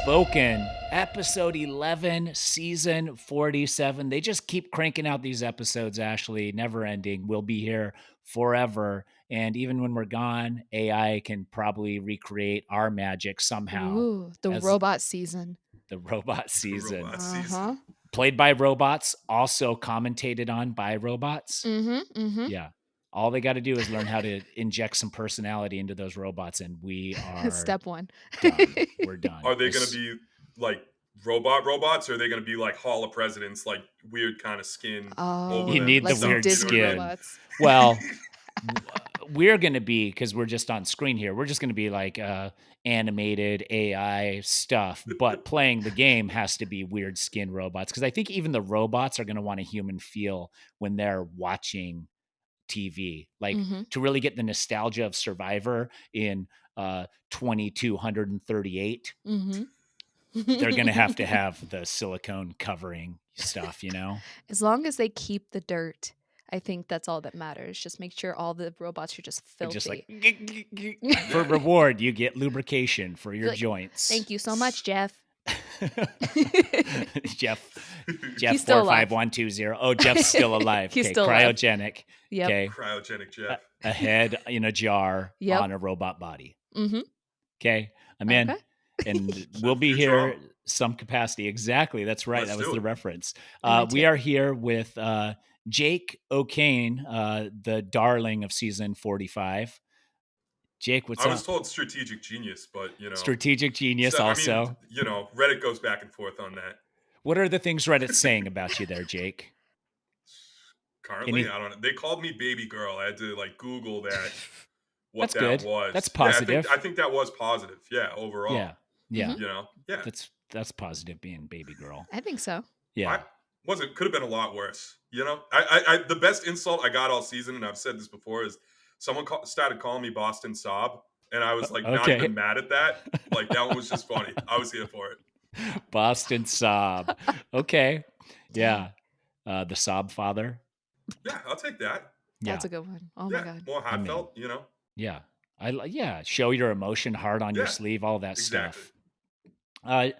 Spoken, episode 11, season 47. They just keep cranking out these episodes, Ashleigh, never ending. We'll be here forever. And even when we're gone, AI can probably recreate our magic somehow. Ooh, the as robot season. the robot The season. robot season. Played by robots, also commentated on by robots. Yeah. All they got to do is learn how to inject some personality into those robots, and we are Step one. done. We're done. Are they going to be like robots, or are they going to be like Hall of Presidents, like weird kind of skin? Oh, You them need and the like some weird Disney skin. robots. Well, we're going to be, because we're just on screen here, we're just going to be like animated AI stuff, but playing the game has to be weird skin robots, because I think even the robots are going to want a human feel when they're watching TV, like to really get the nostalgia of Survivor in 2238. They're going to have the silicone covering stuff, you know? As long as they keep the dirt, I think that's all that matters. Just make sure all the robots are just filthy. Just like, for reward, you get lubrication for your Like, joints. Thank you so much, Jeff. Jeff He's still alive. 45120. Oh, Jeff's still alive. He's Okay, still alive. cryogenic. Yep. Okay, Cryogenic Jeff. a head in a jar Yep. on a robot body. Mm-hmm. Okay, I'm in, Okay. and we'll be here some capacity. Exactly, that's right. Let's That was do the it. reference. Me We too. are here with Jake O'Kane, the darling of season 45. Jake, what's I up? was told strategic genius, but Strategic genius so, also. I mean, Reddit goes back and forth on that. What are the things Reddit's saying about you there, Jake? Currently, I don't know. They called me baby girl. I had to like Google that. What That's that good. was. That's Yeah, positive. I think that was positive. Yeah, overall. Yeah. Yeah. Yeah. That's positive being baby girl. I think so. Yeah. Could have been a lot worse. I the best insult I got all season, and I've said this before, is someone started calling me Boston Sob, and I was like not Okay. even mad at that. Like that one was just funny. I was here for it. Boston Sob. Okay. Yeah. The Sob father. Yeah, I'll take that. That's a good one. Oh Yeah, my god. more heartfelt. Yeah. Show your emotion, heart on your Yeah, sleeve, all that exactly. stuff.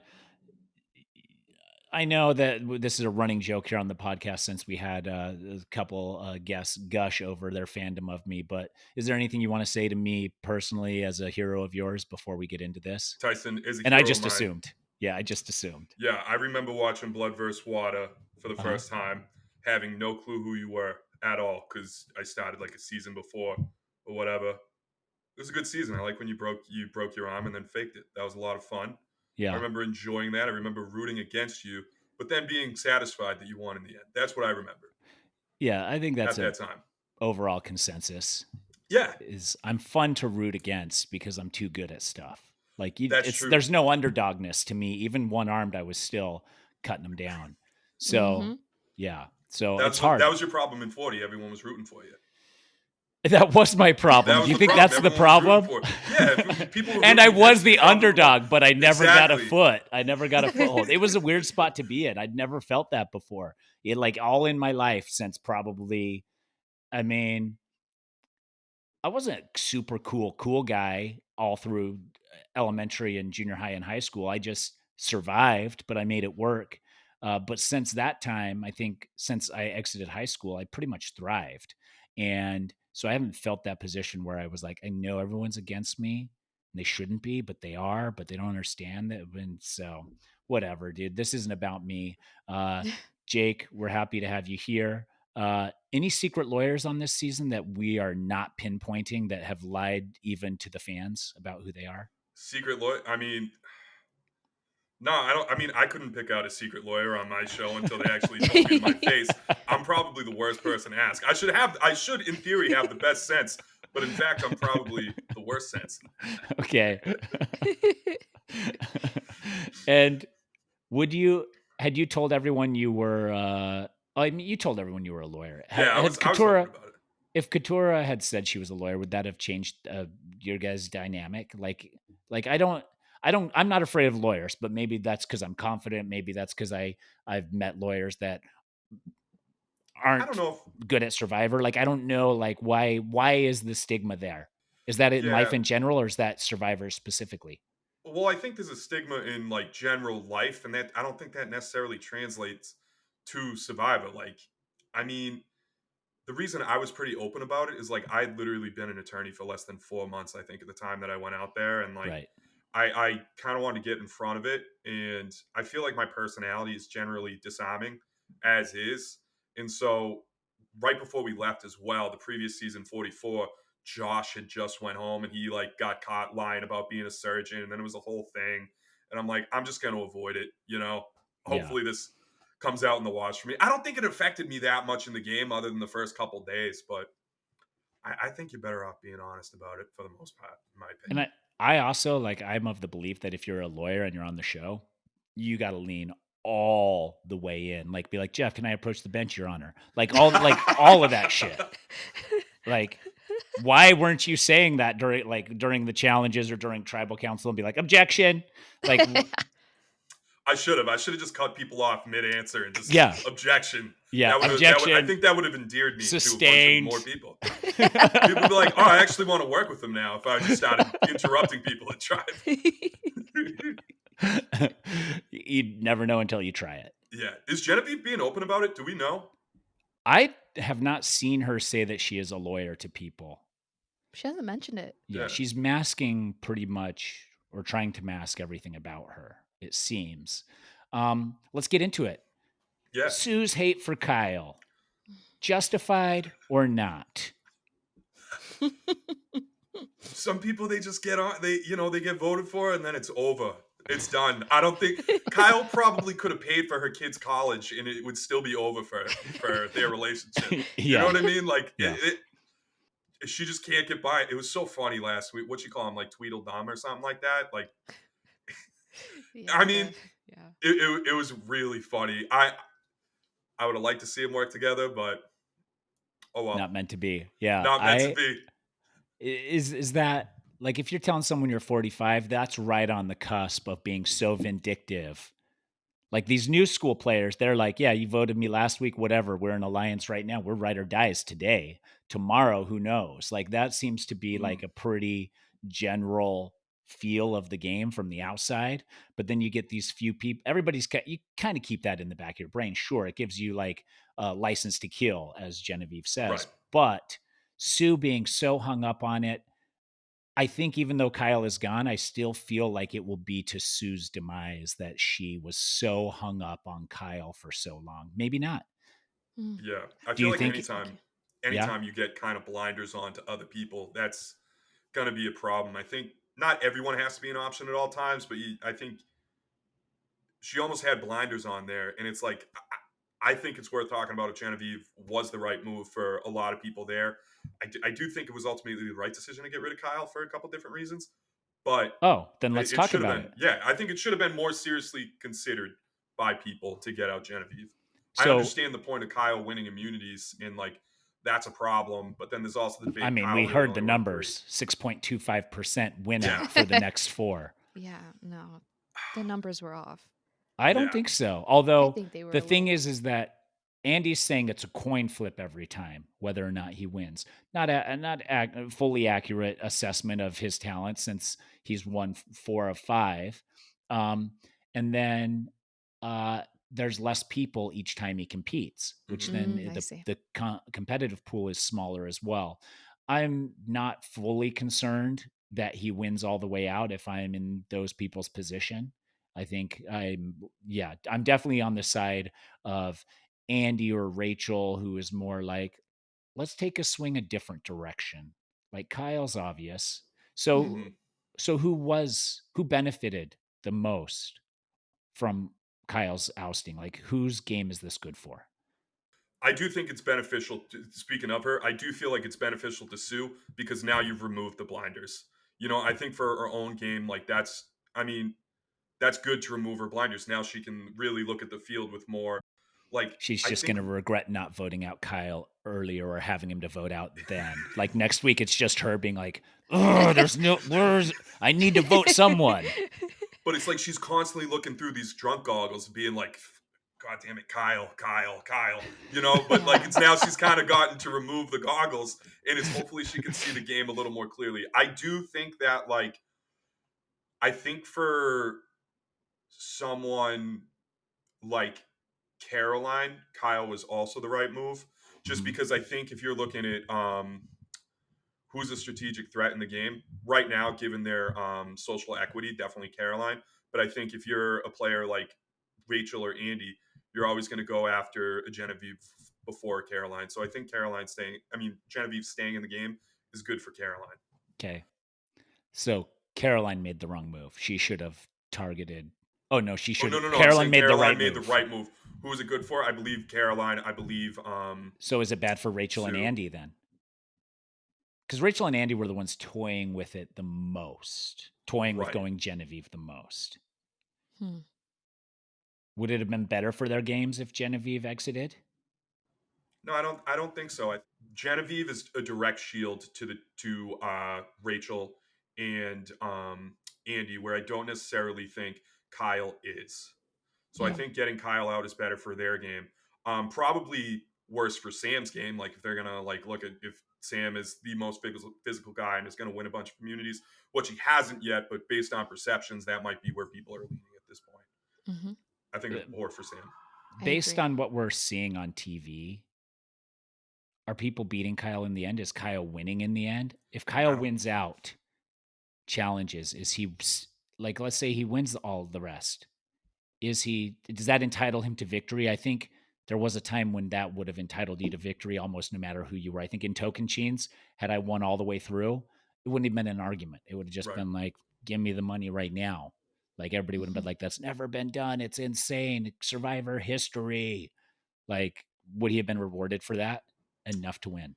I know that this is a running joke here on the podcast since we had a couple guests gush over their fandom of me, but is there anything you want to say to me personally as a hero of yours before we get into this? Tyson is a And hero I just of mine. assumed. Yeah, I just assumed. Yeah, I remember watching Blood vs. Water for the first time, having no clue who you were at all, because I started like a season before or whatever. It was a good season. I like when you broke your arm and then faked it. That was a lot of fun. Yeah. I remember enjoying that. I remember rooting against you, but then being satisfied that you won in the end. That's what I remember. Yeah, I think that's at that time. Overall consensus. Yeah. Is I'm fun to root against because I'm too good at stuff. Like true. There's no underdogness to me. Even one-armed, I was still cutting them down. So yeah. So it's hard. That was your problem in 40. Everyone was rooting for you. That was my problem. Do you think that's the problem? Yeah, people were and I was the problem. underdog, but I never got a foot. I never got a foothold. It was a weird spot to be in. I'd never felt that before. It like all in my life since probably, I mean, I wasn't a super cool guy all through elementary and junior high and high school. I just survived, but I made it work. But since that time, I think since I exited high school, I pretty much thrived. And so I haven't felt that position where I was like, I know everyone's against me. And they shouldn't be, but they are, but they don't understand that. And so whatever, dude, this isn't about me. Jake, we're happy to have you here. Any secret lawyers on this season that we are not pinpointing that have lied even to the fans about who they are? Secret lawyer? I mean, no, I don't. I mean, I couldn't pick out a secret lawyer on my show until they actually told me in my face. I'm probably the worst person to ask. I should, in theory, have the best sense, but in fact, I'm probably the worst sense. Okay. And had you told everyone you were? I mean, you told everyone you were a lawyer. Yeah, I was talking about it. If Katura had said she was a lawyer, would that have changed your guys' dynamic? Like I'm not afraid of lawyers, but maybe that's because I'm confident. Maybe that's because I've met lawyers that aren't good at Survivor. Like, I don't know, like why is the stigma there? Is that in life in general, or is that Survivor specifically? Well, I think there's a stigma in like general life, and that I don't think that necessarily translates to Survivor. Like, I mean, the reason I was pretty open about it is like I'd literally been an attorney for less than 4 months, I think, at the time that I went out there, and like Right. I kind of wanted to get in front of it, and I feel like my personality is generally disarming as is, and so right before we left as well, the previous season 44, Josh had just went home and he like got caught lying about being a surgeon, and then it was a whole thing, and I'm like, I'm just going to avoid it, you know. Yeah. Hopefully this comes out in the wash for me. I don't think it affected me that much in the game, other than the first couple days, but I think you're better off being honest about it for the most part, in my And opinion. I also like, I'm of the belief that if you're a lawyer and you're on the show, you got to lean all the way in. Like, be like, Jeff, can I approach the bench, Your Honor? Like all of that shit. Like, why weren't you saying that during the challenges or during tribal council and be like, objection? Like, I should have. I should have just cut people off mid-answer and just yeah, objection. yeah, I objection, think that would have endeared me to a bunch of more sustained. people. People would be like, "Oh, I actually want to work with them now." If I just started interrupting people at Tribe. You'd never know until you try it. Yeah, is Genevieve being open about it? Do we know? I have not seen her say that she is a lawyer to people. She hasn't mentioned it. Yeah, Yeah. she's masking pretty much, or trying to mask everything about her, it seems. Let's get into it. Yeah. Sue's hate for Kyle, justified or not? Some people, they just get on. They get voted for, and then it's over. It's done. I don't think Kyle probably could have paid for her kids' college, and it would still be over for their relationship. You know Yeah. what I mean? Like Yeah. she just can't get by it. It was so funny last week. What you call him, like Tweedledum or something like that? Like, I mean, yeah. it was really funny. I would have liked to see them work together, but oh well. Not meant to be. Yeah. Not meant to be. Is that, like, if you're telling someone you're 45, that's right on the cusp of being so vindictive. Like, these new school players, they're like, yeah, you voted me last week, whatever. We're in alliance right now. We're ride or dies today. Tomorrow, who knows? Like, that seems to be like a pretty general feel of the game from the outside. But then you get these few people, you kind of keep that in the back of your brain. Sure, it gives you like a license to kill, as Genevieve says. Right. But Sue being so hung up on it, I think even though Kyle is gone, I still feel like it will be to Sue's demise that she was so hung up on Kyle for so long. Maybe not. Yeah. I Do feel you like think? anytime you get kind of blinders on to other people, that's going to be a problem. I think not everyone has to be an option at all times, but I think she almost had blinders on there, and it's like I think it's worth talking about if Genevieve was the right move for a lot of people there. I do think it was ultimately the right decision to get rid of Kyle for a couple different reasons, but Oh, then let's talk should have about been. it. Yeah, I think it should have been more seriously considered by people to get out Genevieve. I So, understand the point of Kyle winning immunities, and like that's a problem, but then there's also the debate. I mean, Kyle we really heard the only won 3. numbers: 6.25% win Yeah. out for the next 4. Yeah, no. The numbers were off. I don't Yeah. think so. I Although think they were the a thing little is that Andy's saying it's a coin flip every time, whether or not he wins. Not a fully accurate assessment of his talent, since he's won 4 of 5. And then there's less people each time he competes, which then I see. the competitive pool is smaller as well. I'm not fully concerned that he wins all the way out if I'm in those people's position. I think I'm definitely on the side of Andy or Rachel, who is more like, let's take a swing a different direction. Like, Kyle's obvious. So Mhm. so who benefited the most from Kyle's ousting? Like, whose game is this good for? I do think it's beneficial. Speaking of her, I do feel like it's beneficial to Sue because now you've removed the blinders. I think for her own game, like I mean, that's good to remove her blinders. Now she can really look at the field with more. Like, She's I just think going to regret not voting out Kyle earlier or having him to vote out then. Like, next week, it's just her being like, oh, I need to vote someone. But it's like she's constantly looking through these drunk goggles, being like, "God damn it, Kyle, Kyle, Kyle," But like it's now she's kind of gotten to remove the goggles, and it's hopefully she can see the game a little more clearly. I do think that I think for someone like Caroline, Kyle was also the right move. Just because I think if you're looking at who's a strategic threat in the game right now, given their social equity, definitely Caroline. But I think if you're a player like Rachel or Andy, you're always going to go after a Genevieve before Caroline. So I think Genevieve staying in the game is good for Caroline. Okay. So Caroline made the wrong move. She should have targeted. Oh no, she should. No. Caroline made the right made move. the right move. Who was it good for? I believe Caroline. So is it bad for Rachel and Andy then? Because Rachel and Andy were the ones toying with it the most, with going Genevieve the most. Would it have been better for their games if Genevieve exited? No, I don't think so. Genevieve is a direct shield to Rachel and Andy, where I don't necessarily think Kyle is. So I think getting Kyle out is better for their game. Probably worse for Sam's game. Like if they're gonna look at if Sam is the most physical guy and is gonna win a bunch of communities, which he hasn't yet, but based on perceptions, that might be where people are leaning at this point. I think it's more for Sam. Based on what we're seeing on TV, are people beating Kyle in the end? Is Kyle winning in the end? If Kyle wins out challenges, is he like, let's say he wins all the rest? Does that entitle him to victory? I think there was a time when that would have entitled you to victory almost no matter who you were. I think in Token Chains, had I won all the way through, it wouldn't have been an argument. It would have just been like, give me the money right now. Like everybody would have been like, that's never been done. It's insane. Survivor history. Like, would he have been rewarded for that enough to win?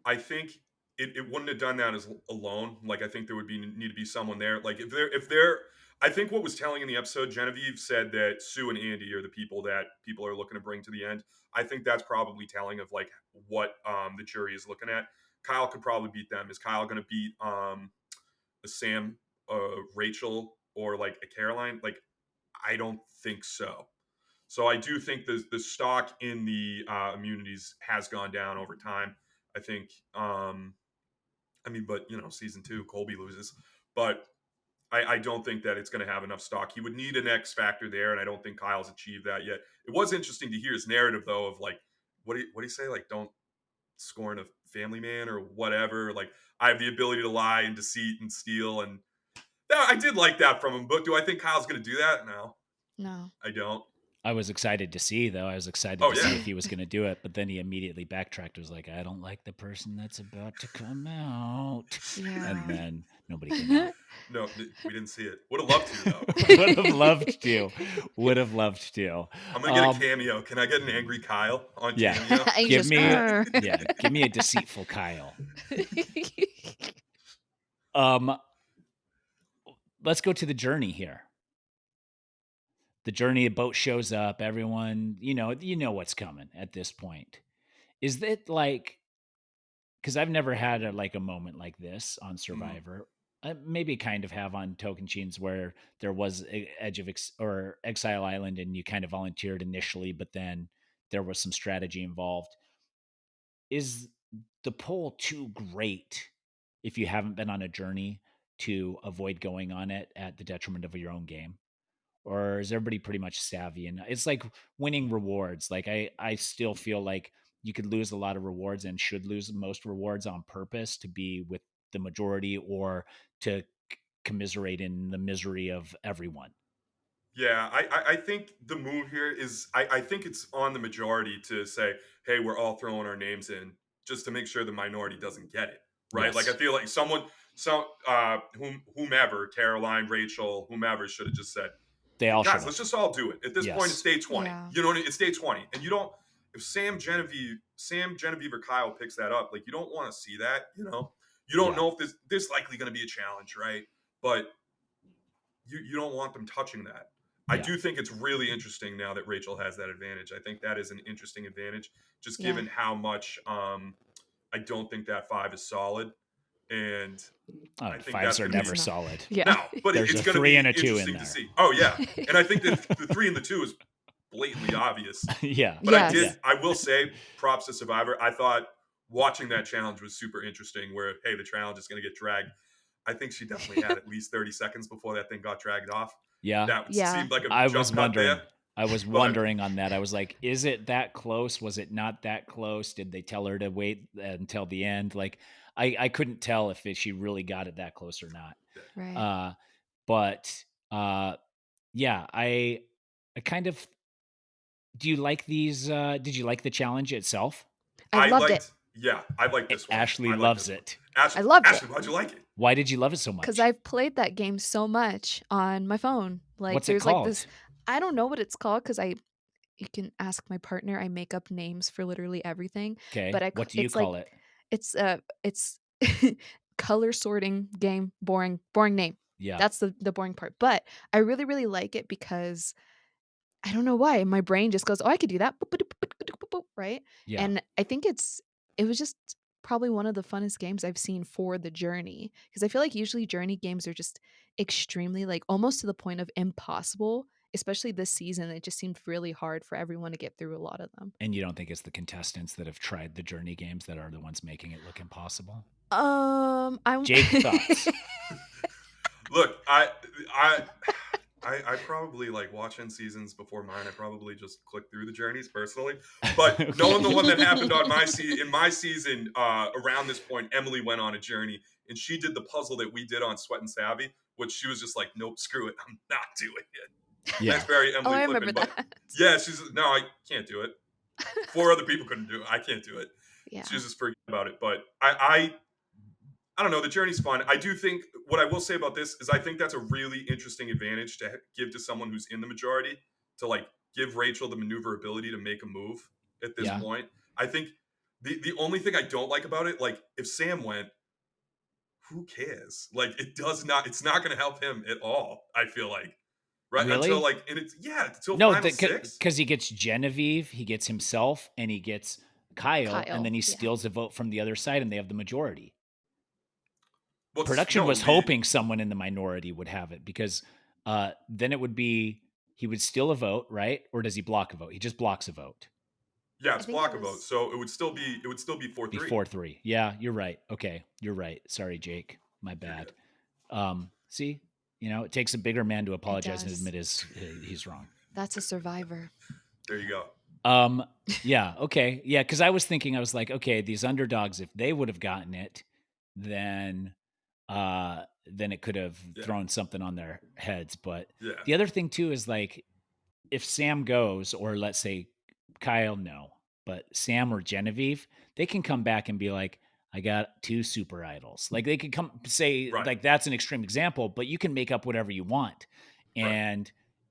I think it wouldn't have done that as alone. Like I think there would need to be someone there. Like if they're I think what was telling in the episode, Genevieve said that Sue and Andy are the people that people are looking to bring to the end. I think that's probably telling of like what the jury is looking at. Kyle could probably beat them. Is Kyle going to beat a Sam, Rachel, or like a Caroline? Like I don't think so. So I do think the stock in the immunities has gone down over time. I think, but season 2, Colby loses, but I don't think that it's going to have enough stock. He would need an X factor there, and I don't think Kyle's achieved that yet. It was interesting to hear his narrative though of like, what do you say? Like, don't scorn a family man or whatever. Like, I have the ability to lie and deceit and steal, and I did like that from him. But do I think Kyle's going to do that? No, I don't. I was excited to see, though. I was excited to see if he was going to do it, but then he immediately backtracked. Was like, I don't like the person that's about to come out. Yeah. And then nobody came out. No, we didn't see it. Would have loved to, though. Would have loved to. Would have loved to. I'm going to get a cameo. Can I get an angry Kyle on cameo? Give me a deceitful Kyle. Let's go to the journey here. The journey, a boat shows up, everyone, you know what's coming at this point. Is that like, because I've never had a moment like this on Survivor. I maybe kind of have on Token Chains where there was Edge of or Exile Island and you kind of volunteered initially, but then there was some strategy involved. Is the poll too great if you haven't been on a journey to avoid going on it at the detriment of your own game? Or is everybody pretty much savvy? And it's like winning rewards. Like I still feel like you could lose a lot of rewards and should lose most rewards on purpose to be with the majority or to commiserate in the misery of everyone. Yeah, I think the move here is I think it's on the majority to say, hey, we're all throwing our names in just to make sure the minority doesn't get it. Right. Yes. Like I feel like whomever, Caroline, Rachel, whomever should have just said, they all guys, let's just all do it. At this point, it's day 20. Yeah. You know, it's day 20. And you don't, if Sam, Genevieve, or Kyle picks that up, like you don't want to see that, you know? You don't know if there's likely going to be a challenge, right? But you don't want them touching that. I do think it's really interesting now that Rachel has that advantage. I think that is an interesting advantage, just given how much I don't think that 5 is solid. And I think fives are never solid. Yeah. No, but it's going to be interesting to see. Oh, yeah. And I think that the 3 and the 2 is blatantly obvious. Yeah. But I will say, props to Survivor. I thought watching that challenge was super interesting where, hey, the challenge is going to get dragged. I think she definitely had at least 30 seconds before that thing got dragged off. Yeah. That Yeah. seemed like a I was jump cut wondering. there, I was but wondering on that. I was like, is it that close? Was it not that close? Did they tell her to wait until the end? Like, I couldn't tell if she really got it that close or not. Right. Uh, but yeah, I kind of. Do you like these? Did you like the challenge itself? I loved it. I liked this one. Ashley I liked loves this one. it. I loved it. Ashley, why'd you like it? Why did you love it so Because much? I've played that game so much on my phone. Like, What's it there's like this, called? I don't know what it's called because you can ask my partner. I make up names for literally everything, but Okay. What do you it's like, call it? it's color sorting game. Boring name. Yeah. That's the boring part. But I really, really like it because I don't know why my brain just goes, "Oh, I could do that," boop, boop, boop, boop, boop, boop, right? Yeah. And I think it was just probably one of the funnest games I've seen for the journey because I feel like usually journey games are just extremely like almost to the point of impossible, especially this season. It just seemed really hard for everyone to get through a lot of them. And you don't think it's the contestants that have tried the journey games that are the ones making it look impossible? I'm Jake, thoughts? Look, I probably like watching seasons before mine. I probably just click through the journeys personally, but knowing the one that happened on in my season, around this point, Emily went on a journey and she did the puzzle that we did on Sweat and Savvy, which she was just like, nope, screw it, I'm not doing it. Yeah. That's very Oh, Emily I remember flipping, but that. yeah, she's no, I can't do it. Four other people couldn't do it. I can't do it. Yeah. She was just forget about it. But I don't know. The journey's fun. I do think what I will say about this is I think that's a really interesting advantage to give to someone who's in the majority to like give Rachel the maneuverability to make a move at this Yeah. point. I think the only thing I don't like about it, like if Sam went, who cares? Like it's not going to help him at all. I feel like right until Really? until No, final six. because he gets Genevieve, he gets himself, and he gets Kyle, and then he Yeah. steals a vote from the other side, and they have the majority. Well, Production no, was hoping someone in the minority would have it because then it would be he would steal a vote, right? Or does he block a vote? He just blocks a vote. Yeah, I it's think block it a vote, was so it would still be 4-3. Be 4-3. Yeah, you're right. Okay, you're right. Sorry, Jake. My You're bad. good. See, it takes a bigger man to apologize and does. admit he's wrong. That's a survivor. There you go. Yeah, okay. Yeah, because I was thinking, I was like, okay, these underdogs, if they would have gotten it, then it could have Yeah. thrown something on their heads. But Yeah. the other thing too is like if Sam goes, or let's say Kyle, no, but Sam or Genevieve, they can come back and be like, I got 2 super idols. Like they could come say Right. like that's an extreme example, but you can make up whatever you want. Right.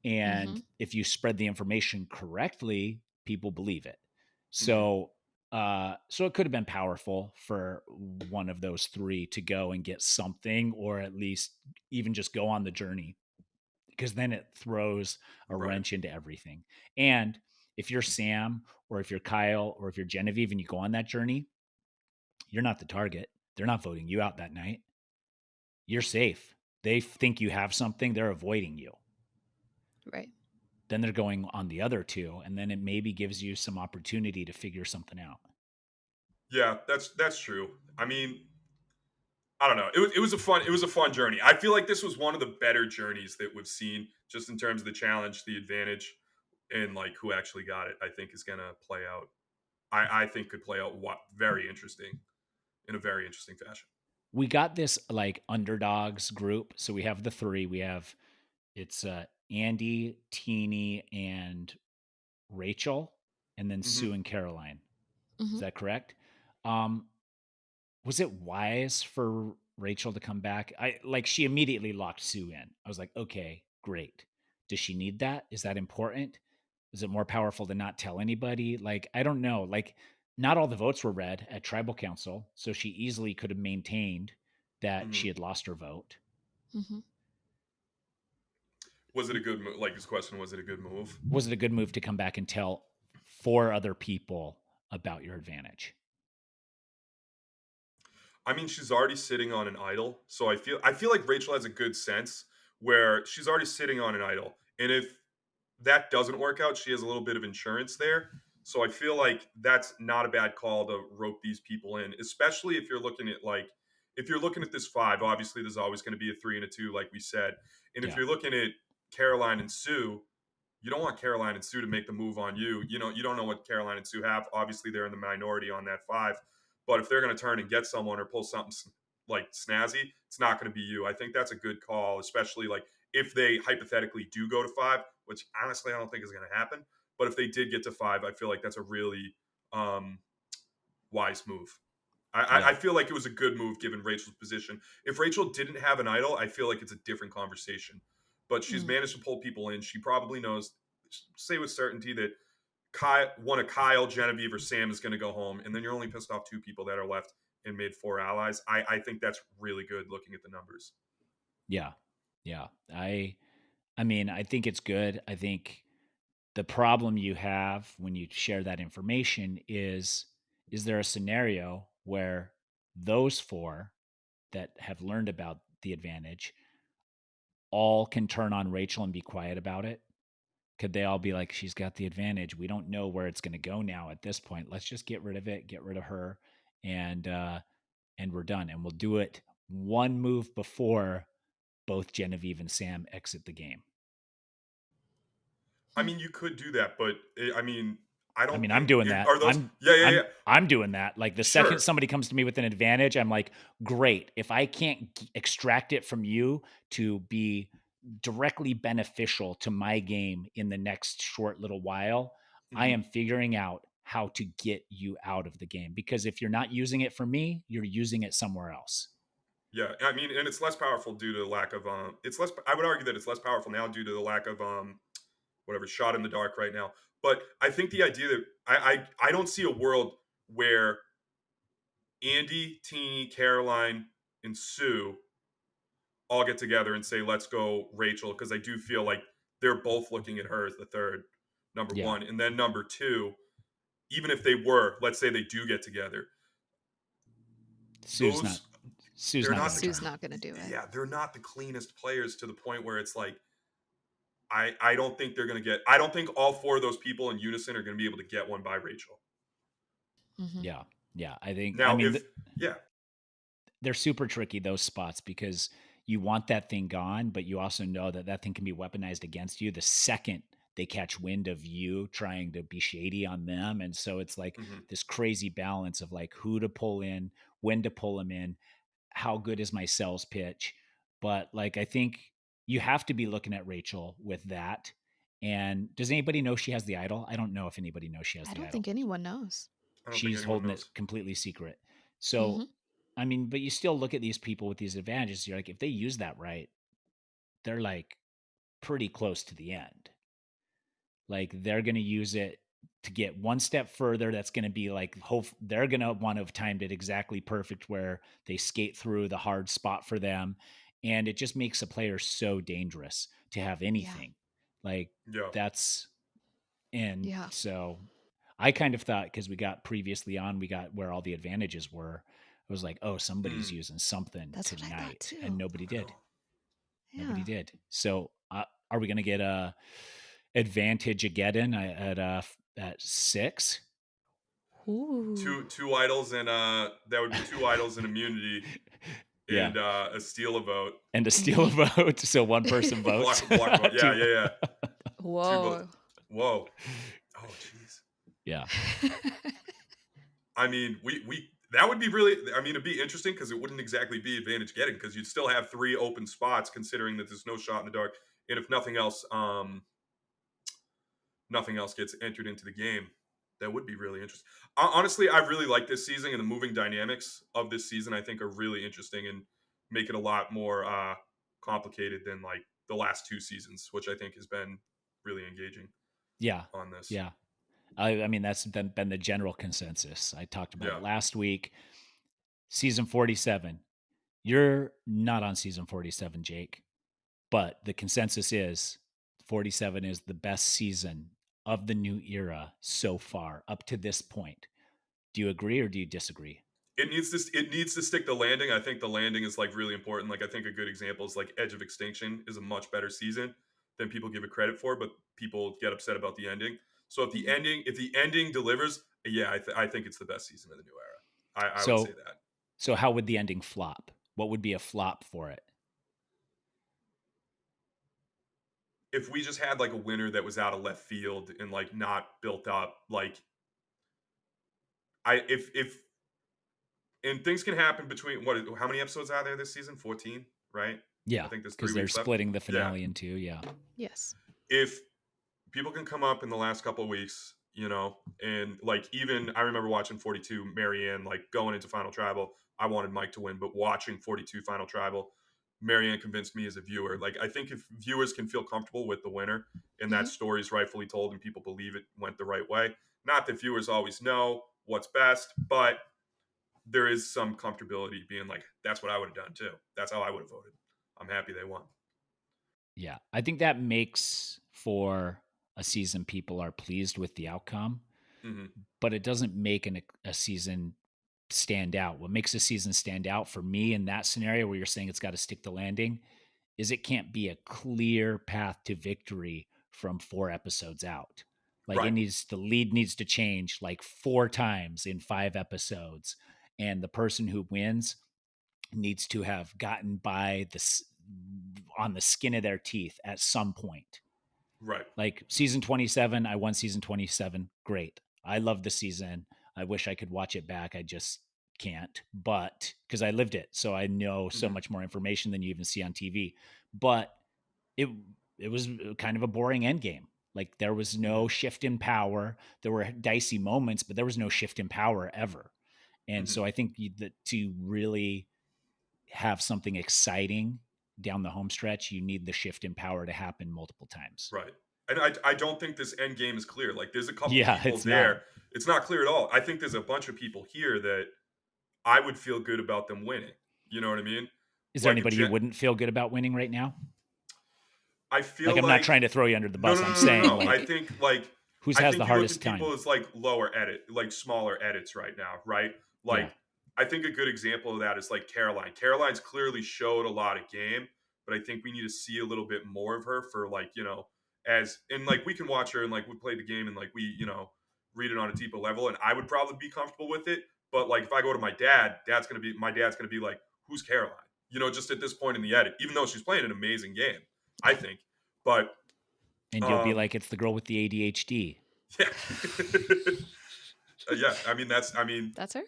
And if you spread the information correctly, people believe it. Mhm. So it could have been powerful for one of those 3 to go and get something, or at least even just go on the journey, because then it throws a Right. wrench into everything. And if you're Sam, or if you're Kyle, or if you're Genevieve and you go on that journey, you're not the target. They're not voting you out that night. You're safe. They think you have something, they're avoiding you. Right. Then they're going on the other 2, and then it maybe gives you some opportunity to figure something out. Yeah, that's true. I mean, I don't know. It was a fun journey. I feel like this was one of the better journeys that we've seen, just in terms of the challenge, the advantage, and like who actually got it. I think is gonna play out. I think could play out very interesting in a very interesting fashion. We got this like underdogs group. So we have the 3. It's Andy, Teeny, and Rachel, and then Sue and Caroline. Is that correct? Was it wise for Rachel to come back? She immediately locked Sue in. I was like, okay, great. Does she need that? Is that important? Is it more powerful to not tell anybody? Like, I don't know. Like, not all the votes were read at tribal council, so she easily could have maintained that she had lost her vote. Was it a good move? Like, his question, was it a good move? Was it a good move to come back and tell 4 other people about your advantage? I mean, she's already sitting on an idol, so I feel like Rachel has a good sense where she's already sitting on an idol, and if that doesn't work out, she has a little bit of insurance there. So I feel like that's not a bad call to rope these people in, especially if you're looking at like if you're looking at this 5, obviously there's always going to be a 3 and a 2, like we said. And if Yeah. you're looking at Caroline and Sue, you don't want Caroline and Sue to make the move on you. You know, you don't know what Caroline and Sue have. Obviously, they're in the minority on that 5. But if they're going to turn and get someone or pull something like snazzy, it's not going to be you. I think that's a good call, especially like if they hypothetically do go to 5, which honestly I don't think is going to happen. But if they did get to 5, I feel like that's a really wise move. I feel like it was a good move given Rachel's position. If Rachel didn't have an idol, I feel like it's a different conversation. But she's managed to pull people in. She probably knows, say with certainty, that one of Kyle, Genevieve, or Sam is going to go home, and then you're only pissed off 2 people that are left and made 4 allies. I think that's really good looking at the numbers. Yeah. Yeah. I mean, I think it's good. I think the problem you have when you share that information is there a scenario where those 4 that have learned about the advantage all can turn on Rachel and be quiet about it? Could they all be like, she's got the advantage. We don't know where it's going to go now at this point. Let's just get rid of it, get rid of her, and we're done. And we'll do it one move before both Genevieve and Sam exit the game. I mean, you could do that, but I mean, I don't. I'm doing that. Are those? Yeah. I'm doing that. Like the Sure. second somebody comes to me with an advantage, I'm like, great. If I can't extract it from you to be directly beneficial to my game in the next short little while, I am figuring out how to get you out of the game. Because if you're not using it for me, you're using it somewhere else. Yeah, I mean, and it's less powerful due to the lack of it's less. I would argue that it's less powerful now due to the lack of whatever, shot in the dark right now. But I think the idea that I don't see a world where Andy, Teeny, Caroline, and Sue all get together and say, let's go Rachel, because I do feel like they're both looking at her as the third, number Yeah. 1. And then number 2, even if they were, let's say they do get together, Sue's not going to do it. Yeah, they're not the cleanest players to the point where it's like, I don't think they're going to get. I don't think all 4 of those people in unison are going to be able to get one by Rachel. Yeah. I think. Now, they're super tricky, those spots, because you want that thing gone, but you also know that thing can be weaponized against you the second they catch wind of you trying to be shady on them. And so it's like this crazy balance of like who to pull in, when to pull them in, how good is my sales pitch. But like, I think you have to be looking at Rachel with that. And does anybody know she has the idol? I don't know if anybody knows she has the idol. I don't think anyone knows. She's holding it completely secret. So, I mean, but you still look at these people with these advantages. You're like, if they use that right, they're like pretty close to the end. Like they're going to use it to get one step further. That's going to be like, they're going to want to have timed it exactly perfect where they skate through the hard spot for them. And it just makes a player so dangerous to have anything like that's in. Yeah. So I kind of thought, because we got previously on, we got where all the advantages were. I was like, oh, somebody's using something tonight, and nobody did. Yeah. Nobody did. So are we going to get a advantage again at 6? Ooh. Two idols, and that would be 2 idols and immunity. And a steal a vote. And a steal a vote. So one person votes. block vote. Yeah. Whoa. Whoa. Oh, jeez. Yeah. I mean, we that would be really. I mean, it'd be interesting because it wouldn't exactly be advantage getting, because you'd still have 3 open spots, considering that there's no shot in the dark, and if nothing else gets entered into the game. That would be really interesting. Honestly, I really like this season, and the moving dynamics of this season I think are really interesting and make it a lot more complicated than like the last 2 seasons, which I think has been really engaging. Yeah. On this. Yeah. I mean, that's been the general consensus. I talked about it last week. Season 47. You're not on season 47, Jake, but the consensus is 47 is the best season of the new era so far up to this point. Do you agree or do you disagree? It needs to stick the landing. I think the landing is like really important. Like I think a good example is like Edge of Extinction is a much better season than people give it credit for, but people get upset about the ending. So if the ending delivers, I think it's the best season of the new era. I would say that. So how would the ending flop? What would be a flop for it? If we just had like a winner that was out of left field and like not built up, like if and things can happen between how many episodes are there this season? 14, right? Yeah, I think there's 3 because they're weeks left. splitting the Yeah. finale in 2. Yeah. Yes. If people can come up in the last couple of weeks, and like even I remember watching 42, Marianne, like going into Final Tribal, I wanted Mike to win, but watching 42 Final Tribal, Marianne convinced me as a viewer. Like I think if viewers can feel comfortable with the winner and that story is rightfully told and people believe it went the right way, not that viewers always know what's best, but there is some comfortability being like, that's what I would have done too. That's how I would have voted. I'm happy they won. Yeah. I think that makes for a season people are pleased with the outcome, Mm-hmm. but it doesn't make a season stand out. What makes a season stand out for me in that scenario where you're saying it's got to stick the landing is it can't be a clear path to victory from 4 episodes out. Like Right. the lead needs to change like 4 times in 5 episodes. And the person who wins needs to have gotten by this on the skin of their teeth at some point. Right. Like season 27, I won season 27. Great. I love the season. I wish I could watch it back. I just can't, but because I lived it. So I know so Mm-hmm. much more information than you even see on TV. But it it was kind of a boring end game. Like there was no shift in power. There were dicey moments, but there was no shift in power ever. And Mm-hmm. so I think that to really have something exciting down the home stretch, you need the shift in power to happen multiple times. Right. And I don't think this end game is clear. Like there's a couple Yeah, people it's there. not. It's not clear at all. I think there's a bunch of people here that I would feel good about them winning. You know what I mean? Is there Like anybody you wouldn't feel good about winning right now? I Like, feel I'm not like trying to throw you under the no, bus. no, I'm no, no, saying, no, no. like, who I has the think you look hardest at time? people as like lower edit, like smaller edits right now, right? Yeah. Like I think a good example of that is like Caroline. Caroline's clearly showed a lot of game, but I think we need to see a little bit more of her for like, as and like we can watch her and like we play the game and like we, read it on a deeper level and I would probably be comfortable with it. But like if I go to my dad's gonna be like, who's Caroline? Just at this point in the edit, even though she's playing an amazing game, I think. But And you'll be like, it's the girl with the ADHD. yeah. Yeah, That's her.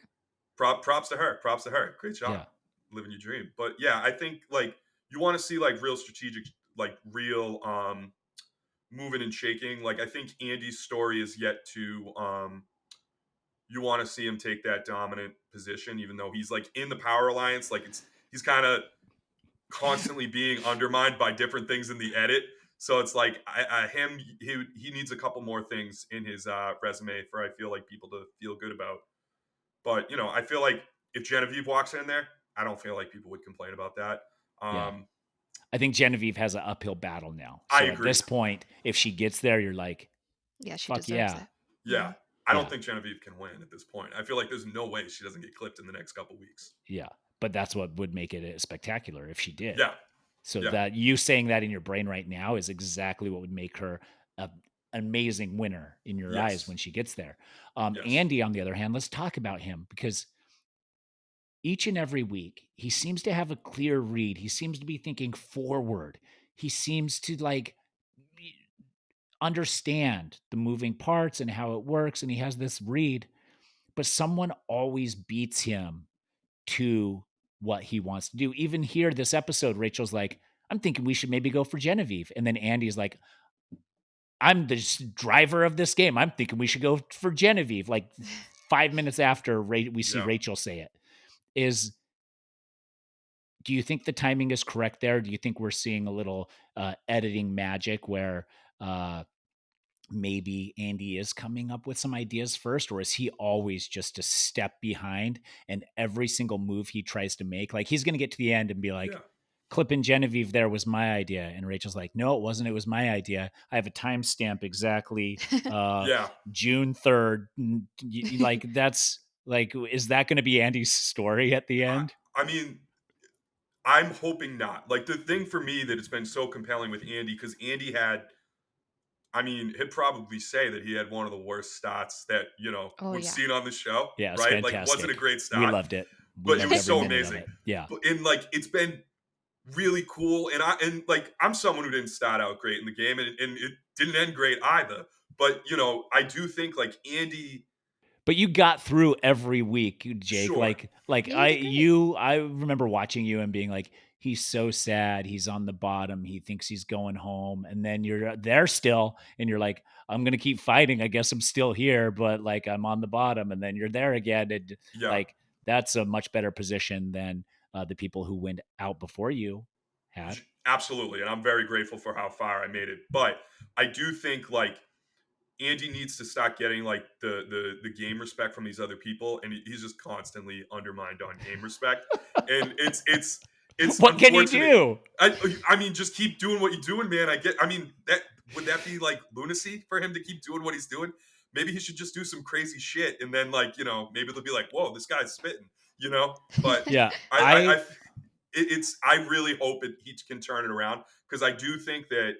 props to her. Props to her. Great job. Yeah. Living your dream. But yeah, I think like you want to see like real strategic, like real moving and shaking. Like I think Andy's story is yet to you want to see him take that dominant position, even though he's like in the power alliance. Like he's kind of constantly being undermined by different things in the edit. So it's like he needs a couple more things in his resume for I feel like people to feel good about. But I feel like if Genevieve walks in there, I don't feel like people would complain about that. Yeah. I think Genevieve has an uphill battle now. So I agree. At this point, if she gets there, you're like, Yeah, she fuck deserves yeah. it. Yeah. I don't think Genevieve can win at this point. I feel like there's no way she doesn't get clipped in the next couple weeks. Yeah. But that's what would make it spectacular if she did. Yeah. So that you saying that in your brain right now is exactly what would make her an amazing winner in your eyes when she gets there. Andy, on the other hand, let's talk about him because each and every week he seems to have a clear read. He seems to be thinking forward. He seems to like understand the moving parts and how it works. And he has this read, but someone always beats him to what he wants to do. Even here, this episode, Rachel's like, I'm thinking we should maybe go for Genevieve. And then Andy's like, I'm the driver of this game. I'm thinking we should go for Genevieve. Like 5 minutes after we see Rachel say it. Do you think the timing is correct there? Do you think we're seeing a little editing magic where maybe Andy is coming up with some ideas first, or is he always just a step behind and every single move he tries to make, like he's going to get to the end and be like, clipping Genevieve there was my idea. And Rachel's like, no, it wasn't. It was my idea. I have a timestamp exactly June 3rd. Like, that's like, is that going to be Andy's story at the end? I mean, I'm hoping not. Like the thing for me that it's been so compelling with Andy, because Andy he'd probably say that he had one of the worst stats that, we've seen on the show. Yeah, right? fantastic. Like, wasn't a great stat. We loved it. We but it loved was every so minute of amazing. it. Yeah. And like it's been really cool. And like I'm someone who didn't start out great in the game, and it didn't end great either. But I do think like Andy, But you got through every week, Jake. sure, Like Yeah, you did great. I remember watching you and being like, he's so sad. He's on the bottom. He thinks he's going home. And then you're there still, and you're like, I'm gonna keep fighting. I guess I'm still here, but like I'm on the bottom. And then you're there again. And yeah, like that's a much better position than the people who went out before you had. absolutely. And I'm very grateful for how far I made it. But I do think like Andy needs to start getting like the game respect from these other people, and he's just constantly undermined on game respect, and it's What can you unfortunate. do? I mean, just keep doing what you're doing, man. I mean, that would that be like lunacy for him to keep doing what he's doing? Maybe he should just do some crazy shit, and then like maybe they'll be like, whoa, this guy's spitting, But Yeah, I it's I really hope he can turn it around, because I do think that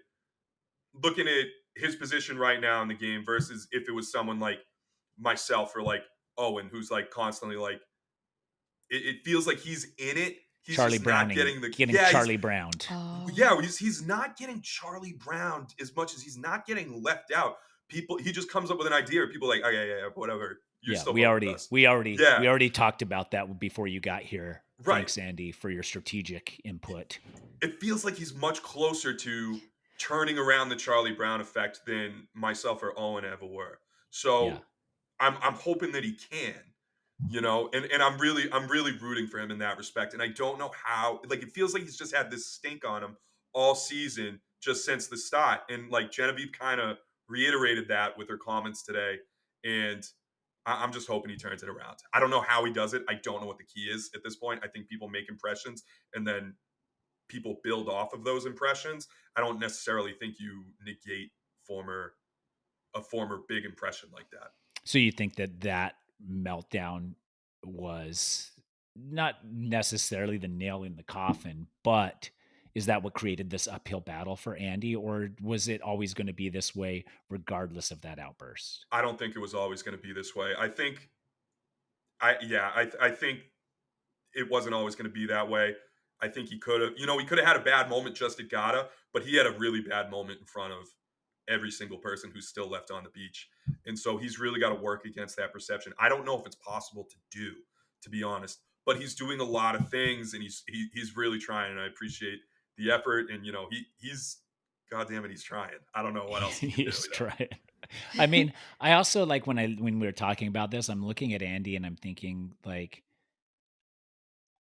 looking at his position right now in the game versus if it was someone like myself or like Owen, who's like constantly like it feels like he's in it. He's Charlie just not Browning, getting the getting Charlie Browned. yeah, Oh. he's not getting Charlie Brown as much as he's not getting left out. He just comes up with an idea, or people are like, oh yeah, whatever. You're Yeah, still we going with already us. we already Yeah, we already talked about that before you got here. right. Thanks, Andy, for your strategic input. It feels like he's much closer to turning around the Charlie Brown effect than myself or Owen ever were. Yeah. So I'm hoping that he can, and I'm really rooting for him in that respect. And I don't know how, like, it feels like he's just had this stink on him all season, just since the start. And like Genevieve kind of reiterated that with her comments today. And I'm just hoping he turns it around. I don't know how he does it. I don't know what the key is at this point. I think people make impressions, and then people build off of those impressions. I don't necessarily think you negate a former big impression like that. So you think that meltdown was not necessarily the nail in the coffin, but is that what created this uphill battle for Andy, or was it always going to be this way regardless of that outburst? I don't think it was always going to be this way. I think it wasn't always going to be that way. I think he could have had a bad moment just at Gata, but he had a really bad moment in front of every single person who's still left on the beach. And so he's really got to work against that perception. I don't know if it's possible to do, to be honest, but he's doing a lot of things, and he's really trying, and I appreciate the effort. And he's God damn it, he's trying. I don't know what else he can do. He's trying. I mean, I also like when we were talking about this, I'm looking at Andy and I'm thinking like,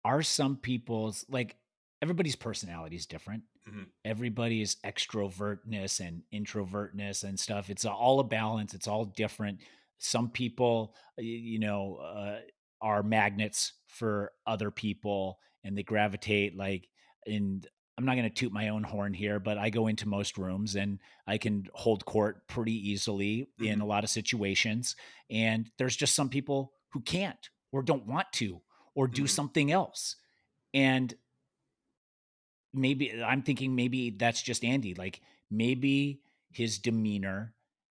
are some people's like everybody's personality is different. Mhm. Everybody's extrovertness and introvertness and stuff. It's all a balance. It's all different. Some people, are magnets for other people and they gravitate like, and I'm not going to toot my own horn here, but I go into most rooms and I can hold court pretty easily in a Mhm. lot of situations. And there's just some people who can't or don't want to or do Mhm. something else. And maybe I'm thinking maybe that's just Andy. Like maybe his demeanor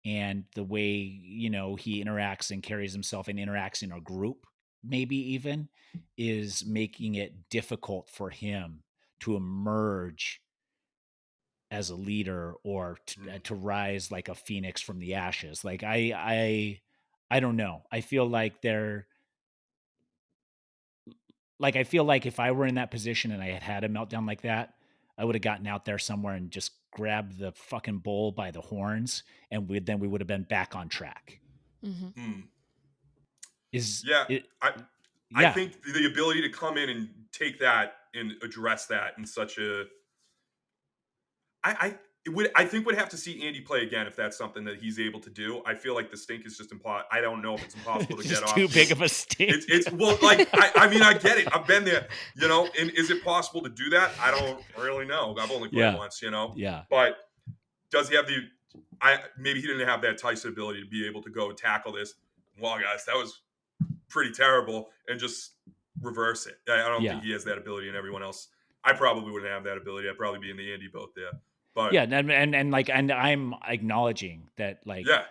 and the way, he interacts and carries himself and interacts in a group, maybe even is making it difficult for him to emerge as a leader or Mhm. to rise like a phoenix from the ashes. Like I don't know. I feel like I feel like if I were in that position and I had had a meltdown like that, I would have gotten out there somewhere and just grabbed the fucking bull by the horns, and we would have been back on track. Mhm. Mm. Is Yeah, it? I Yeah, think the ability to come in and take that and address that in such a I think would have to see Andy play again if that's something that he's able to do. I feel like the stink is just impossible. I don't know if it's impossible to it's get just off. too big of a stink. It's well, like I mean, I get it. I've been there, And is it possible to do that? I don't really know. I've only played Yeah, once, yeah, But does he have the? Maybe he didn't have that Tyson ability to be able to go tackle this. Well, guys, that was pretty terrible, and just reverse it. I don't think yeah, he has that ability, and everyone else. I probably wouldn't have that ability. I'd probably be in the Andy boat there. But yeah. And I'm acknowledging that like yeah,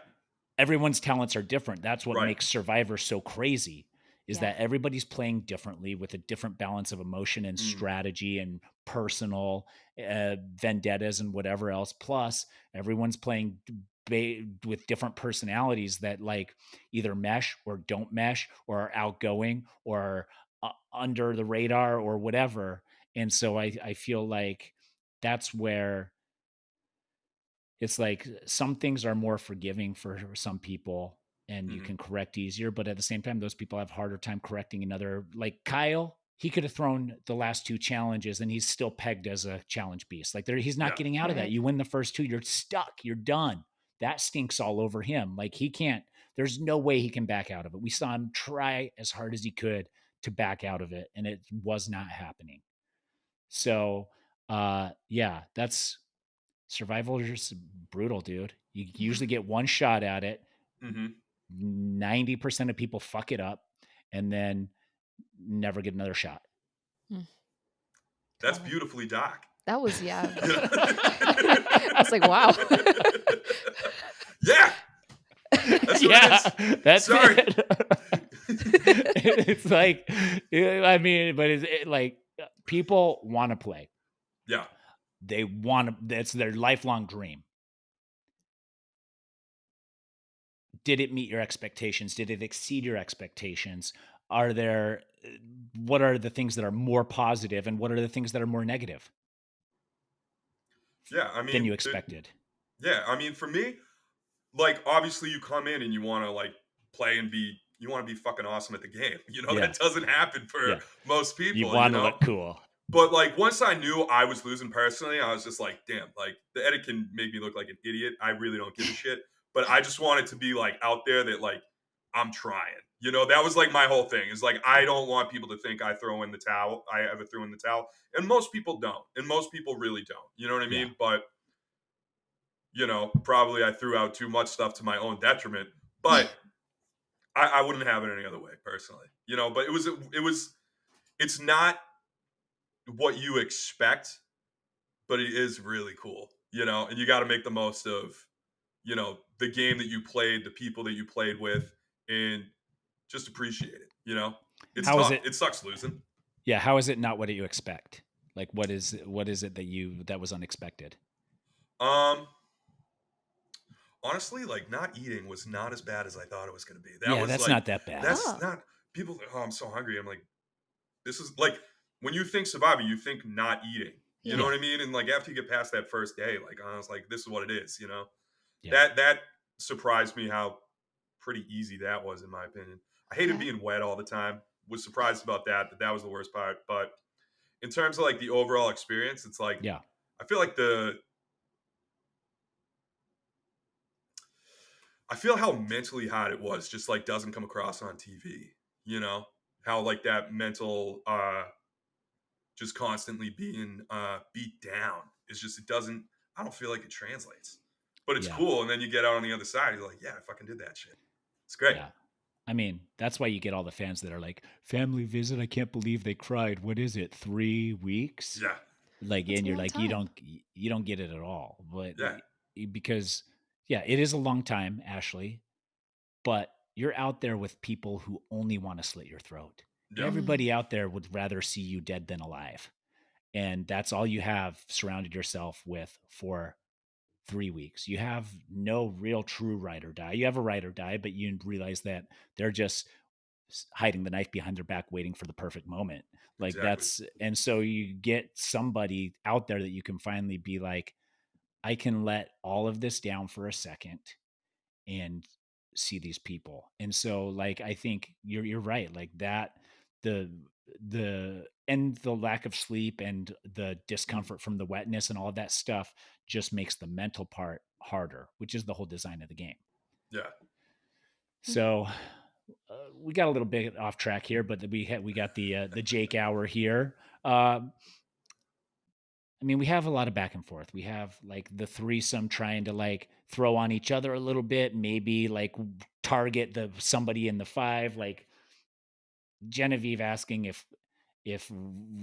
everyone's talents are different. That's what right. makes Survivor so crazy. is Yeah. that everybody's playing differently with a different balance of emotion and Mm. strategy and personal vendettas and whatever else. Plus, everyone's playing with different personalities that like either mesh or don't mesh or are outgoing or under the radar or whatever. And so I feel like that's where it's like some things are more forgiving for some people and you Mhm. can correct easier, but at the same time those people have harder time correcting another. Like Kyle, he could have thrown the last 2 challenges and he's still pegged as a challenge beast. Like he's not Yeah. getting out of that. Right. You win the first 2, you're stuck, you're done. That stinks all over him. Like he can't, there's no way he can back out of it. We saw him try as hard as he could to back out of it and it was not happening. So yeah, that's survival is just brutal, dude. You usually get one shot at it. Mhm. 90% of people fuck it up and then never get another shot. That's Totally. beautifully Doc. That was, yeah. You know? I was like, wow. Yeah. That's what Yeah, it is. that's Sorry. it. It's like, I mean, but it's like people want to play. Yeah. They want to, that's their lifelong dream. Did it meet your expectations? Did it exceed your expectations? Are there, what are the things that are more positive and what are the things that are more negative Yeah. I than mean, you expected? yeah. I mean, for me, like, obviously you come in and you want to like play and you want to be fucking awesome at the game. You know, Yeah. that doesn't happen for Yeah. most You people, want you to know? look cool. But like once I knew I was losing personally, I was just like, damn, like the edit can make me look like an idiot. I really don't give a shit. But I just wanted to be like out there that like I'm trying. You know, that was like my whole thing. Is like I don't want people to think I throw in the towel. I ever threw in the towel. And most people don't. And most people really don't. You know what I Yeah. mean? But you know, probably I threw out too much stuff to my own detriment. But I wouldn't have it any other way, personally. You know, but it's not what you expect, but it is really cool, you know, and you got to make the most of, you know, the game that you played, the people that you played with, and just appreciate it, you know. It's How is tough. it? It sucks losing. Yeah. How is it not what you expect? Like what is it that was unexpected? Um, Honestly, like not eating was not as bad as I thought it was going to be. That Yeah, was that's like, not that bad. that's Oh. not, people think, oh, I'm so hungry. I'm like, this is like, when you think survivor, you think not eating. You know Yeah. what I mean? And like after you get past that first day, like I was like, this is what it is, you know? Yeah. That surprised me how pretty easy that was, in my opinion. I hated Yeah. being wet all the time. Was surprised about that. That was the worst part. But in terms of like the overall experience, it's like Yeah. I feel like I feel how mentally hot it was. Just like doesn't come across on TV. You know how like that mental, just constantly being beat down is just it doesn't. I don't feel like it translates. But it's Yeah. cool, and then you get out on the other side. You're like, yeah, I fucking did that shit. It's great. Yeah. I mean, that's why you get all the fans that are like, family visit. I can't believe they cried. What is it? 3 weeks? Yeah, Like, That's and a you're long like, time. you don't get it at all. But yeah, because, yeah, it is a long time, Ashleigh, but you're out there with people who only want to slit your throat. yeah, Everybody out there would rather see you dead than alive. And that's all you have surrounded yourself with for 3 weeks. You have no real true ride or die. You have a ride or die, but you realize that they're just hiding the knife behind their back, waiting for the perfect moment. Like exactly. and so you get somebody out there that you can finally be like, I can let all of this down for a second and see these people. And so like I think you're right. Like that the and the lack of sleep and the Mm, discomfort from the wetness and all of that stuff just makes the mental part harder, which is the whole design of the game. yeah, So we got a little bit off track here, but we got the Jake hour here. I mean, we have a lot of back and forth. We have like the threesome trying to like throw on each other a little bit, maybe like target somebody in the 5, like Genevieve asking if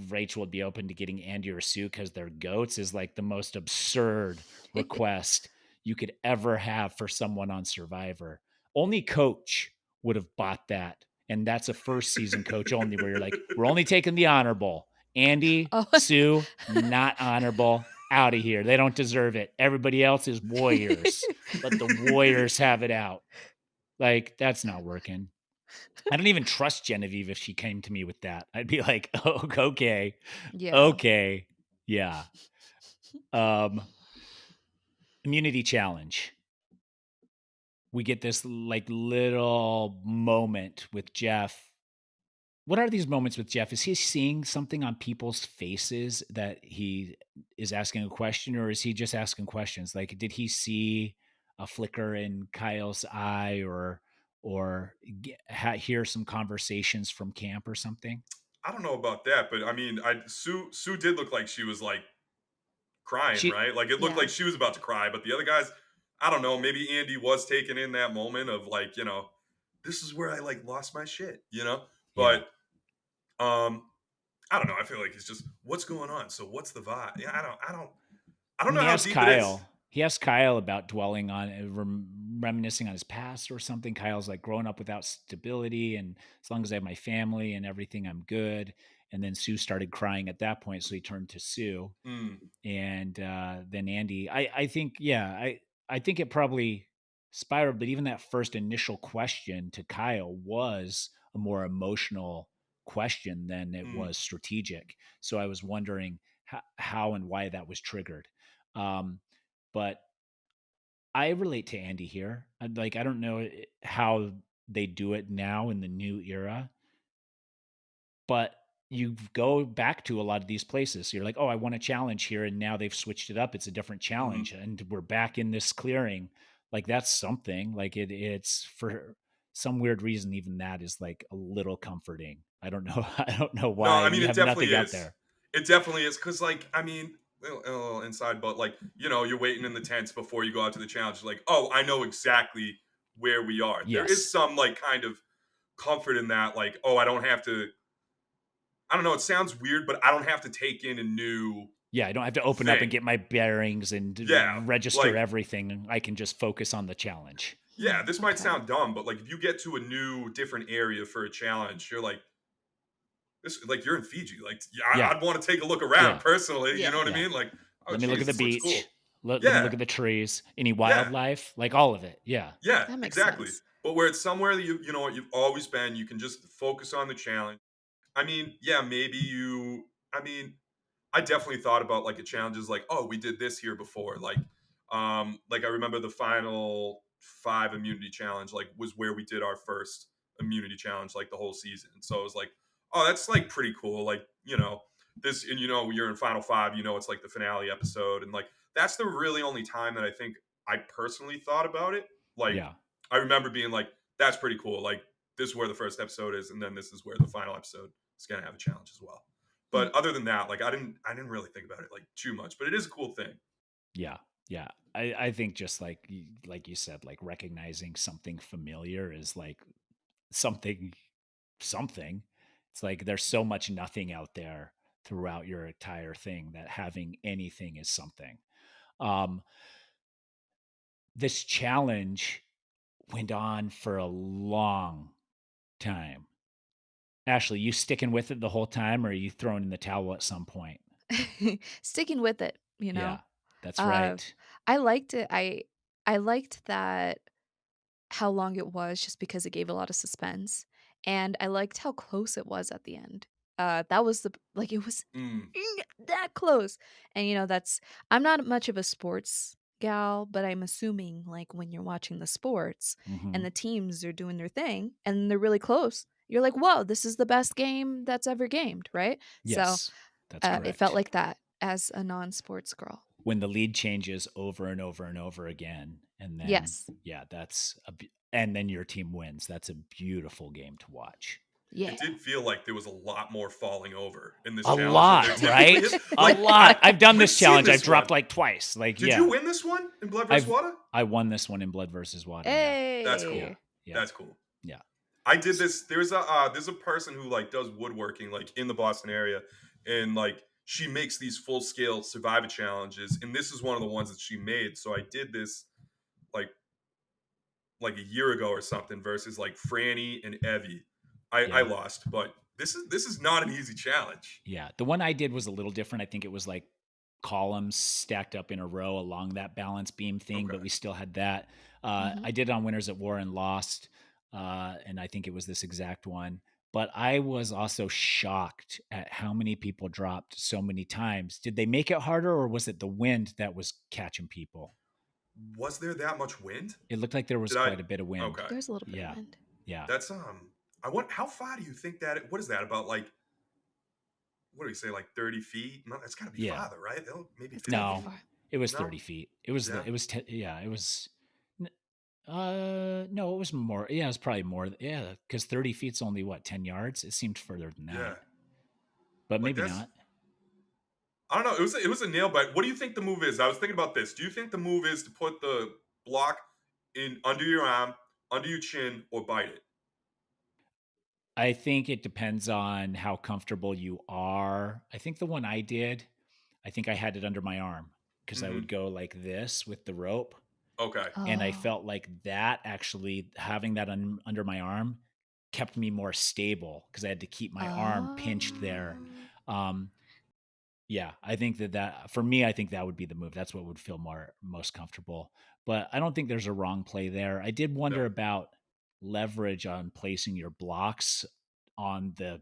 Rachel would be open to getting Andy or Sue because they're goats is like the most absurd request you could ever have for someone on Survivor. Only Coach would have bought that And that's a first season coach only, where you're like, we're only taking the honorable. Andy, Oh. Sue, not honorable. Out of here. They don't deserve it. Everybody else is warriors. Let the warriors have it out. Like, that's not working. I don't even trust Genevieve if she came to me with that. I'd be like, oh, okay. Yeah. Okay. Yeah. Immunity challenge. We get this like little moment with Jeff. What are these moments with Jeff? Is he seeing something on people's faces that he is asking a question, or is he just asking questions? Like, did he see a flicker in Kyle's eye, or hear some conversations from camp or something? I don't know about that, but I mean, Sue did look like she was like crying, She, right? Like it looked Yeah. like she was about to cry, but the other guys, I don't know, maybe Andy was taken in that moment of like, this is where I like lost my shit, yeah. But I don't know. I feel like it's just what's going on. So what's the vibe? Yeah, I don't And know how deep it is. He asked Kyle about dwelling on reminiscing on his past or something. Kyle's like, growing up without stability, and as long as I have my family and everything, I'm good. And then Sue started crying at that point, so he turned to Sue. Mm, And then Andy. I think, yeah, I think it probably spiraled, but even that first initial question to Kyle was a more emotional question than it mm, was strategic. So I was wondering how and why that was triggered. But I relate to Andy here. Like, I don't know how they do it now in the new era, but you go back to a lot of these places. So you're like, oh, I want a challenge here. And now they've switched it up. It's a different mhm. challenge. And we're back in this clearing. Like, that's something. Like, it's for some weird reason, even that is like a little comforting. I don't know. I don't know No, why. I mean You it have definitely nothing out is. there. It definitely is because, like, I mean, a little inside, but like, you're waiting in the tents before you go out to the challenge. Like, oh, I know exactly where we are. There is Yes. some like kind of comfort in that. Like, oh, I don't have to. I don't know. It sounds weird, but I don't have to take in a new Yeah. I don't have to open up and thing. get my bearings and Yeah, register like everything. I can just focus on the challenge. yeah, this might Okay. sound dumb, but like if you get to a new, different area for a challenge, you're like, this, like you're in Fiji. Like, yeah, Yeah. I'd want to take a look around Yeah. personally. You Yeah. know what I Yeah. mean? Like, oh, Let me look geez, at the this looks beach. cool. Let me look Yeah, at the trees. Any yeah, wildlife, like all of it. Yeah. yeah, That makes exactly. sense. But where it's somewhere that you know what you've always been, you can just focus on the challenge. I mean, yeah, maybe you. I mean, I definitely thought about like a challenges like, oh, we did this here before. Like I remember the final 5 immunity challenge, like was where we did our first immunity challenge, like the whole season. So it was like, oh, that's like pretty cool. Like, this, and you're in final 5, it's like the finale episode. And like, that's the really only time that I think I personally thought about it. Like, Yeah. I remember being like, that's pretty cool. Like, this is where the first episode is. And then this is where the final episode is going to have a challenge as well. Mm. But other than that, like I didn't really think about it like too much, but it is a cool thing. Yeah. Yeah. I think just like you said, like recognizing something familiar is like something, something. It's like there's so much nothing out there throughout your entire thing that having anything is something. Um, this challenge went on for a long time. Ashleigh, you sticking with it the whole time, or are you throwing in the towel at some point? Sticking with it, you Yeah, know. that's Uh, right. I liked it. I liked that how long it was just because it gave a lot of suspense, and I liked how close it was at the end. That was like, it was Mm, that close. And that's, I'm not much of a sports gal, but I'm assuming like when you're watching the sports and Hmm. the teams are doing their thing and they're really close, you're like, whoa, this is the best game that's ever gamed, right? So Yes, that's it felt correct. like that as a non-sports girl. When the lead changes over and over and over again, and then Yes. yeah, and then your team wins. That's a beautiful game to watch. Yeah. it did feel like there was a lot more falling over in this A challenge than there lot, typically right? is. A Like lot. I've done we've this seen challenge. I've this dropped one. like twice. Like, Did you yeah, win this one in Blood vs. Water? I won this one in Blood versus Water. Yeah, That's yeah, cool. Hey. yeah, That's cool. yeah. I did this. There's a person who like does woodworking like in the Boston area, and like she makes these full scale Survivor challenges, and this is one of the ones that she made. So I did this like a year ago or something versus like Franny and Evie. I lost, but this is not an easy challenge. Yeah. The one I did was a little different. I think it was like columns stacked up in a row along that balance beam thing, but Okay. we still had that. Mhm. I did it on Winners at War and lost. And I think it was this exact one. But I was also shocked at how many people dropped so many times. Did they make it harder, or was it the wind that was catching people? Was there that much wind? It looked like there was Did I? quite a bit of wind. Okay. There's a little bit of Yeah. wind. Yeah. That's I want. How far do you think that? What is that about? Like, what do we say? Like 30 feet? No, it's got to be Yeah. farther, right? Maybe It's 50 gotta be No, far. it was No? 30 feet. It was, Yeah. it was, yeah, it was, no, it was more. Yeah, it was probably more. Yeah. Cause 30 feet's only what, 10 yards? It seemed further than that, Yeah. but Like maybe that's. not. I don't know. It was a nail bite. What do you think the move is? I was thinking about this. Do you think the move is to put the block in under your arm, under your chin, or bite it? I think it depends on how comfortable you are. I think the one I did, I think I had it under my arm because I would Hmm. go like this with the rope. Okay. And I Oh. felt like that actually having that under my arm kept me more stable because I had to keep my arm pinched there. Oh. Um, yeah, I think that for me, I think that would be the move. That's what would feel most comfortable. But I don't think there's a wrong play there. I did Yeah. wonder about leverage on placing your blocks on the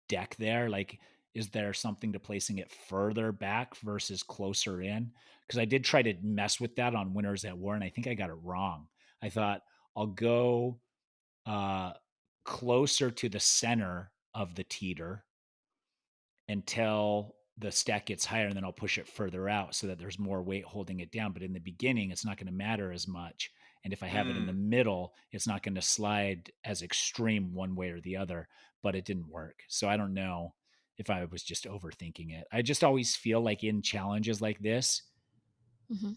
deck there. Like, is there something to placing it further back versus closer in? Because I did try to mess with that on Winners at War, and I think I got it wrong. I thought I'll go uh, closer to the center of the teeter until the stack gets higher, and then I'll push it further out so that there's more weight holding it down. But in the beginning, it's not going to matter as much. And if I have it in the Mm, middle, it's not going to slide as extreme one way or the other. But it didn't work. So I don't know if I was just overthinking it. I just always feel like in challenges like this, Mhm.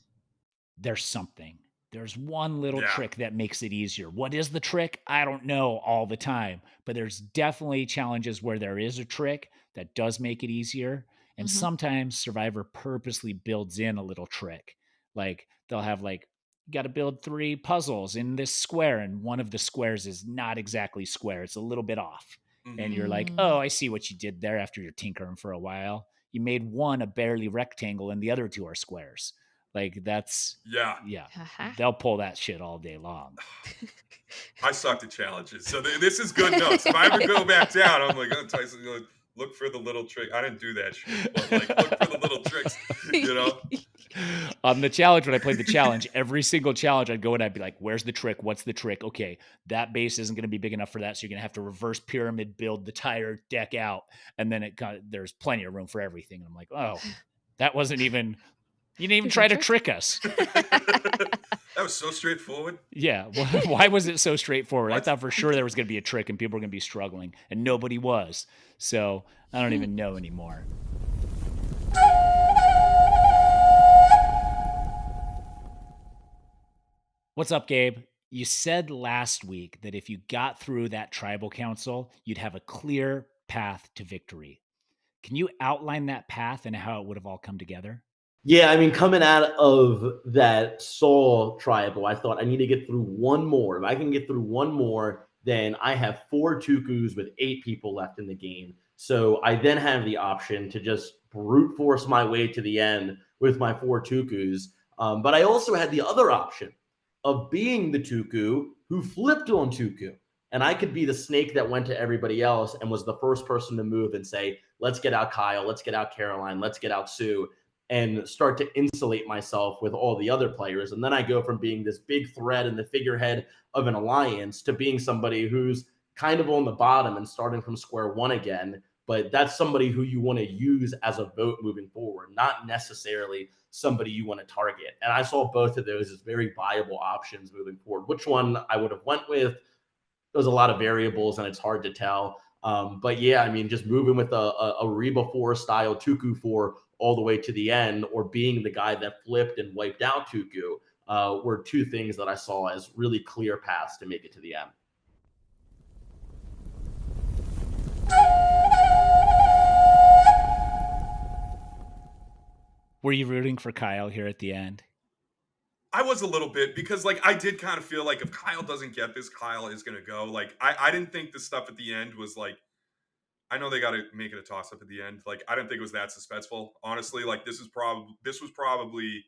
there's something. There's one little yeah. trick that makes it easier. What is the trick? I don't know all the time, but there's definitely challenges where there is a trick that does make it easier. And Mhm. sometimes Survivor purposely builds in a little trick. Like they'll have like, you got to build 3 puzzles in this square, and one of the squares is not exactly square. It's a little bit off. And Hmm. you're like, Mm. oh, I see what you did there after you're tinkering for a while. You made one a barely rectangle and the other 2 are squares. Like that's Yeah. yeah, Haha. they'll pull that shit all day long. I sucked at challenges, so this is good notes. If I ever go back down, I'm like, oh, Tyson, look for the little trick. I didn't do that shit, but like, look for the little tricks, you know? On the challenge, when I played the challenge, every single challenge I'd go and I'd be like, where's the trick? What's the trick? Okay, that base isn't going to be big enough for that. So you're going to have to reverse pyramid build the entire deck out. And then there's plenty of room for everything. And I'm like, oh, that wasn't even, you didn't even There's no try to trick. trick us. That was so straightforward. Yeah. Why was it so straightforward? I What? thought for sure there was going to be a trick and people were going to be struggling, and nobody was. So I don't even know anymore. What's up, Gabe? You said last week that if you got through that tribal council, you'd have a clear path to victory. Can you outline that path and how it would have all come together? Yeah, I mean, coming out of that Saul tribal, I thought I need to get through one more. If I can get through one more, then I have 4 Tukus with 8 people left in the game. So I then have the option to just brute force my way to the end with my 4 Tukus. But I also had the other option of being the Tuku who flipped on Tuku. And I could be the snake that went to everybody else and was the first person to move and say, let's get out Kyle, let's get out Caroline, let's get out Sue, and start to insulate myself with all the other players. And then I go from being this big threat and the figurehead of an alliance to being somebody who's kind of on the bottom and starting from square one again. But that's somebody who you want to use as a vote moving forward, not necessarily somebody you want to target. And I saw both of those as very viable options moving forward. Which one I would have went with, there's a lot of variables and it's hard to tell. But yeah, I mean, just moving with a Reba 4 style Tuku 4 all the way to the end, or being the guy that flipped and wiped out Tuku, were 2 things that I saw as really clear paths to make it to the end. Were you rooting for Kyle here at the end? I was a little bit because like I did kind of feel like if Kyle doesn't get this, Kyle is gonna go. Like I didn't think the stuff at the end was like I know they got to make it a toss up at the end. Like I didn't think it was that suspenseful. Honestly, like this was probably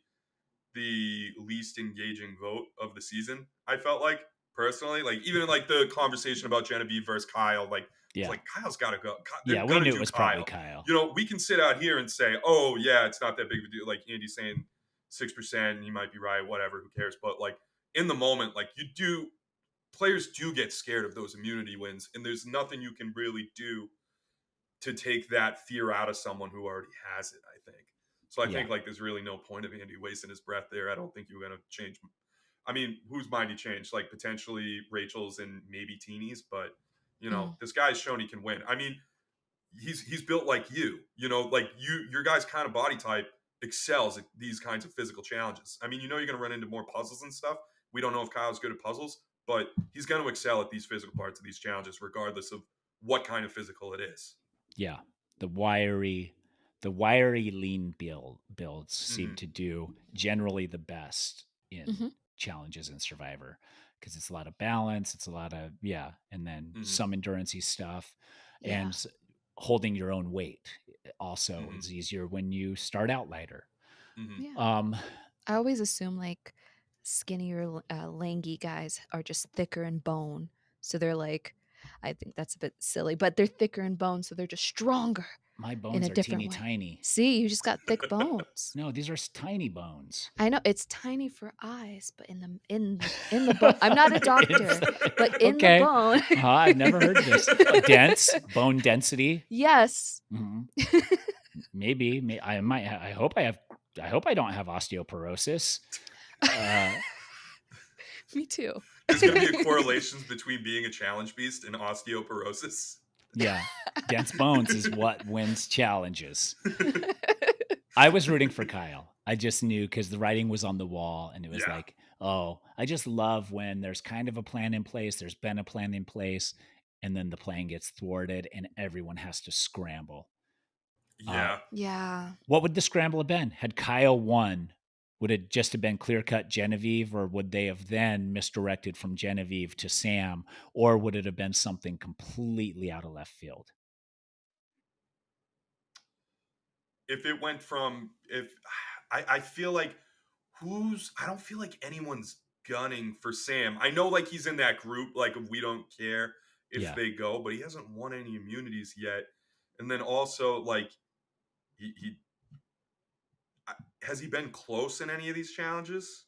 the least engaging vote of the season. I felt like personally, like even like the conversation about Genevieve versus Kyle, like it's Yeah. like Kyle's got to go. They're Yeah, we gonna knew do it was Kyle. probably Kyle. You know, we can sit out here and say, "Oh yeah, it's not that big of a deal." Like Andy's saying 6%, and he might be right. Whatever, who cares? But like in the moment, like players do get scared of those immunity wins, and there's nothing you can really do to take that fear out of someone who already has it, I think. So I think like there's really no point of Andy wasting his breath there. I don't think you're going to change. I mean, whose mind he changed? Like potentially Rachel's and maybe Teeny's, but you know, this guy's shown he can win. I mean, he's built like you know, like your guy's kind of body type excels at these kinds of physical challenges. I mean, you know, you're going to run into more puzzles and stuff. We don't know if Kyle's good at puzzles, but he's going to excel at these physical parts of these challenges, regardless of what kind of physical it is. Yeah, the wiry lean builds seem to do generally the best in challenges in Survivor because it's a lot of balance, it's a lot of and then some endurance-y stuff, and holding your own weight also is easier when you start out lighter. I always assume like skinnier, langy guys are just thicker in bone, so they're like, I think that's a bit silly, but they're thicker in bone, so they're just stronger. My bones are teeny tiny. See, you just got thick bones. No, these are tiny bones. I know it's tiny for eyes, but in the bone. I'm not a doctor, but in the bone. I've never heard this. Dense bone density. Yes. Maybe I might. I hope I don't have osteoporosis. Me too. There's going to be a correlation between being a challenge beast and osteoporosis. Yeah. Dense bones is what wins challenges. I was rooting for Kyle. I just knew because the writing was on the wall and it was like, oh, I just love when there's kind of a plan in place. There's been a plan in place and then the plan gets thwarted and everyone has to scramble. Yeah. What would the scramble have been? Had Kyle won, would it just have been clear-cut Genevieve, or would they have then misdirected from Genevieve to Sam, or would it have been something completely out of left field? If it went from, I feel like I don't feel like anyone's gunning for Sam. I know like he's in that group, like we don't care if they go, but he hasn't won any immunities yet. And then also like he has he been close in any of these challenges?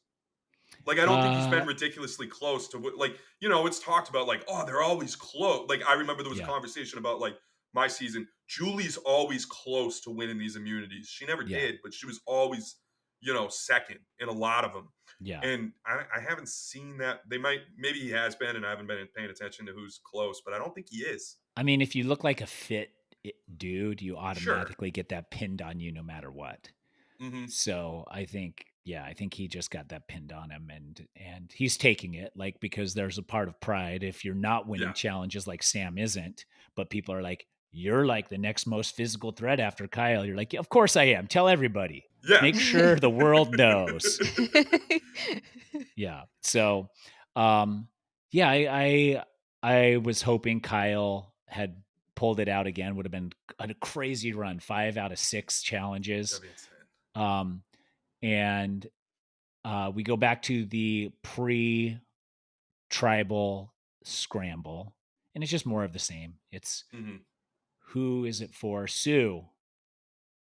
Like, I don't think he's been ridiculously close to what, like, you know, it's talked about like, oh, they're always close. Like, I remember there was a conversation about like my season. Julie's always close to winning these immunities. She never did, but she was always, you know, second in a lot of them. Yeah. And I haven't seen that. Maybe he has been, and I haven't been paying attention to who's close, but I don't think he is. I mean, if you look like a fit dude, you automatically get that pinned on you no matter what. So I think he just got that pinned on him and he's taking it, like, because there's a part of pride if you're not winning challenges like Sam isn't, but people are like, you're like the next most physical threat after Kyle. You're like, of course I am. Tell everybody. Make sure the world knows. So, I was hoping Kyle had pulled it out again. Would have been a crazy run, 5 out of 6 challenges. And we go back to the pre-tribal scramble, and it's just more of the same. It's who is it for? Sue,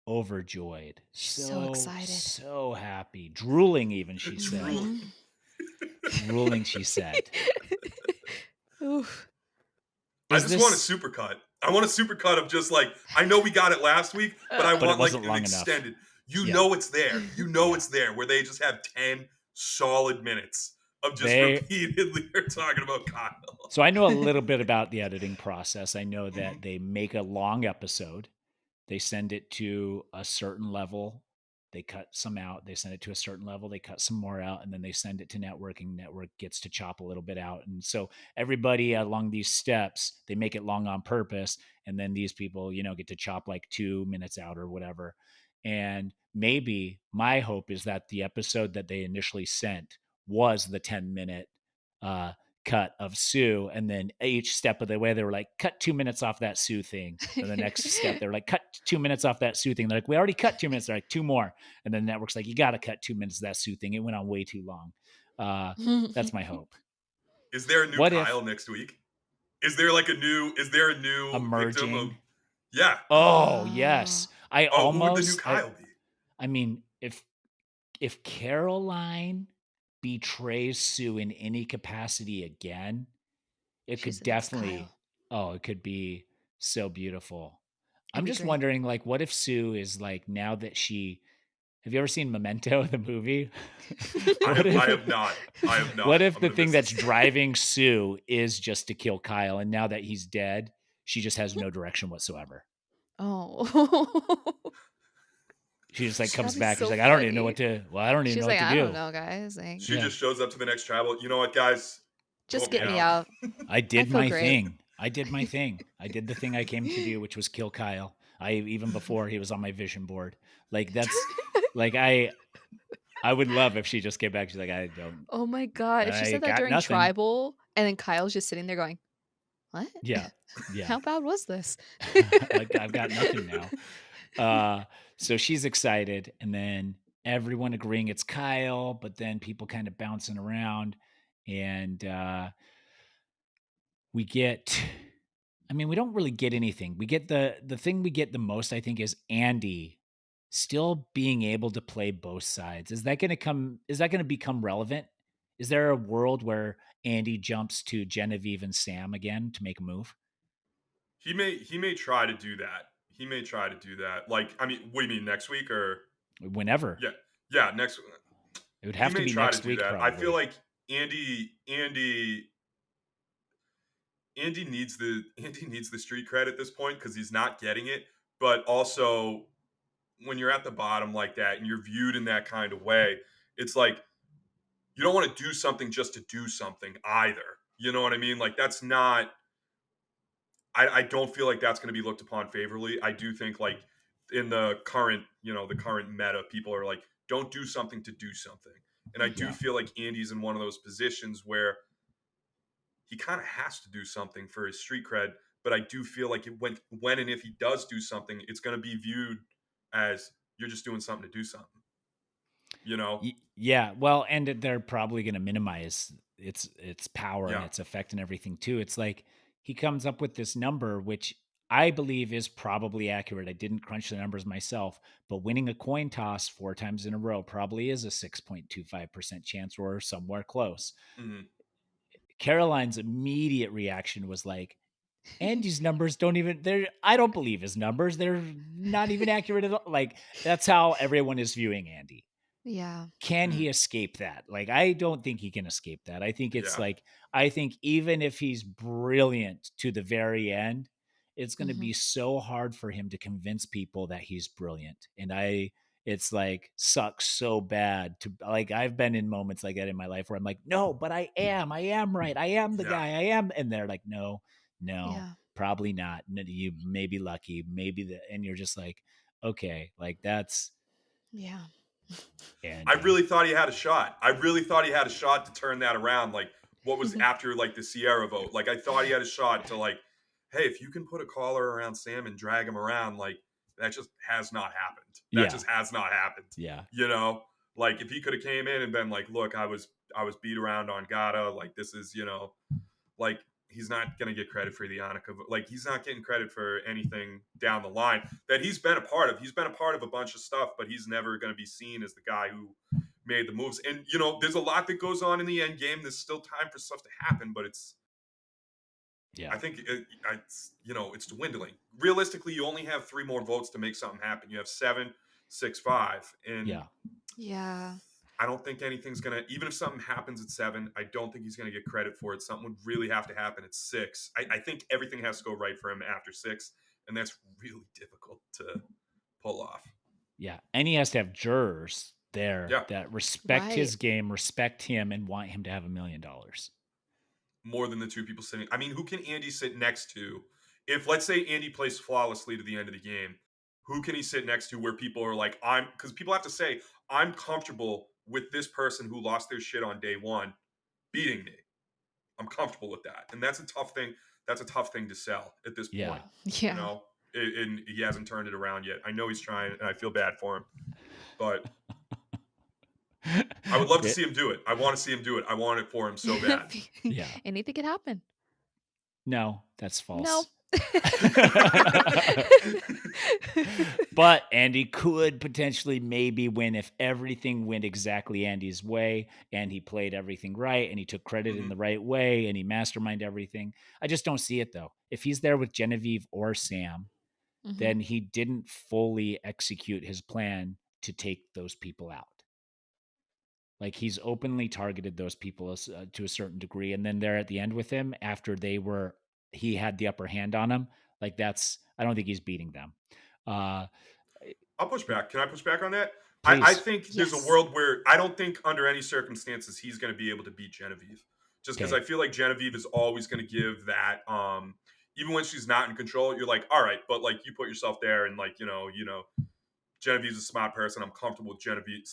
overjoyed, so excited, so happy, drooling. Even she said, drooling. She said, "Oof." I just want a supercut. I want a supercut of just like, I know we got it last week, but I want like an extended. Enough. You know it's there. You know it's there, where they just have 10 solid minutes of just repeatedly talking about Kyle. So I know a little bit about the editing process. I know that they make a long episode. They send it to a certain level. They cut some out. They send it to a certain level. They cut some more out, and then they send it to networking. Network gets to chop a little bit out. And so everybody along these steps, they make it long on purpose. And then these people, you know, get to chop like 2 minutes out or whatever. And maybe my hope is that the episode that they initially sent was the 10-minute cut of Sue, and then each step of the way they were like, cut 2 minutes off that Sue thing. And the next step they were like, cut 2 minutes off that Sue thing. They're like, we already cut 2 minutes. They're like, 2 more. And then the network's like, you got to cut 2 minutes of that Sue thing. It went on way too long. That's my hope. Is there a new What Kyle if next week? Is there like a new victim emerging? of Yeah. Oh, yes. I Oh, who would the new almost Kyle be? I mean, if Caroline betrays Sue in any capacity again, it She's could the next definitely Kyle. it could be so beautiful. It'd I'm be just great. wondering, like, what if Sue is like, now that have you ever seen Memento, the movie? I have not. What if I'm the gonna thing miss that's this. driving Sue is just to kill Kyle, and now that he's dead, she just has no direction whatsoever? Oh. She just like comes That'd be back. She's so like, I don't even know what funny. to. Well, I don't even She's know like, what to I don't do. know, guys. Like, She Yeah. just shows up to the next tribal. You know what, guys? just Vote get me me out. I did feel my great. thing. I did my thing. I did the thing I came to do, which was kill Kyle. Even before he was on my vision board. Like that's like I would love if she just came back. She's like, I don't. Oh my god. If she I said that got during nothing. tribal and then Kyle's just sitting there going, what? Yeah. Yeah. How bad was this? Like I've got nothing now. So she's excited, and then everyone agreeing it's Kyle, but then people kind of bouncing around, and we get. I mean, we don't really get anything. We get the thing we get the most, I think, is Andy still being able to play both sides. Is that going to become relevant? Is there a world where Andy jumps to Genevieve and Sam again to make a move? He may try to do that. He may try to do that. Like, I mean, what do you mean, next week or Whenever. Yeah, next. It would He have to may be try next to do week, that. probably. I feel like Andy needs the street cred at this point because he's not getting it. But also, when you're at the bottom like that and you're viewed in that kind of way, it's like you don't want to do something just to do something either. You know what I mean? Like that's not. I don't feel like that's going to be looked upon favorably. I do think like in the current meta, people are like, don't do something to do something. And I do feel like Andy's in one of those positions where he kind of has to do something for his street cred. But I do feel like when and if he does do something, it's going to be viewed as you're just doing something to do something. You know? Yeah. Well, and they're probably going to minimize its power and Yeah. its effect and everything too. It's like he comes up with this number, which I believe is probably accurate. I didn't crunch the numbers myself, but winning a coin toss 4 times in a row probably is a 6.25% chance or somewhere close. Mm-hmm. Caroline's immediate reaction was like, Andy's numbers I don't believe his numbers. They're not even accurate at all. Like, that's how everyone is viewing Andy. Yeah. Can he escape that? Like, I don't think he can escape that. I think it's like, I think even if he's brilliant to the very end, it's going to be so hard for him to convince people that he's brilliant. And it's like sucks so bad to like, I've been in moments like that in my life where I'm like, no, but I am right. I am the guy I am. And they're like, no, probably not. No, you may be lucky. And you're just like, okay, like that's. Yeah. I really thought he had a shot. To turn that around. Like what was after like the Sierra vote. Like I thought he had a shot to like, hey, if you can put a collar around Sam and drag him around, like that just has not happened. Just has not happened. Yeah. You know, like if he could have came in and been like, look, I was beat around on Gata. Like this is, like he's not going to get credit for the Annika. Like he's not getting credit for anything down the line that he's been a part of. He's been a part of a bunch of stuff, but he's never going to be seen as the guy who made the moves. And, there's a lot that goes on in the end game. There's still time for stuff to happen, but I think it's dwindling. Realistically, you only have 3 more votes to make something happen. You have 7, 6, 5. And I don't think anything's going to, even if something happens at 7, I don't think he's going to get credit for it. Something would really have to happen at 6. I think everything has to go right for him after 6. And that's really difficult to pull off. Yeah. And he has to have jurors there that respect his game, respect him, and want him to have $1 million. More than the 2 people sitting. I mean, who can Andy sit next to? If, let's say, Andy plays flawlessly to the end of the game, who can he sit next to where people are like, because people have to say, I'm comfortable with this person who lost their shit on day one beating me. I'm comfortable with that. And that's a tough thing. That's a tough thing to sell at this point. Yeah. You know, and he hasn't turned it around yet. I know he's trying, and I feel bad for him. But I would love to see him do it. I want to see him do it. I want it for him so bad. Yeah. Anything could happen. No, that's false. No. But Andy could potentially maybe win if everything went exactly Andy's way and he played everything right and he took credit in the right way and he masterminded everything. I just don't see it though. If he's there with Genevieve or Sam, then he didn't fully execute his plan to take those people out. Like he's openly targeted those people to a certain degree. And then they're at the end with him after he had the upper hand on him. Like I don't think he's beating them. I'll push back. Can I push back on that? Please. I think there's a world where I don't think under any circumstances he's going to be able to beat Genevieve. Just because I feel like Genevieve is always going to give that, even when she's not in control, you're like, all right, but like you put yourself there and like, you know, Genevieve's a smart person. I'm comfortable with Genevieve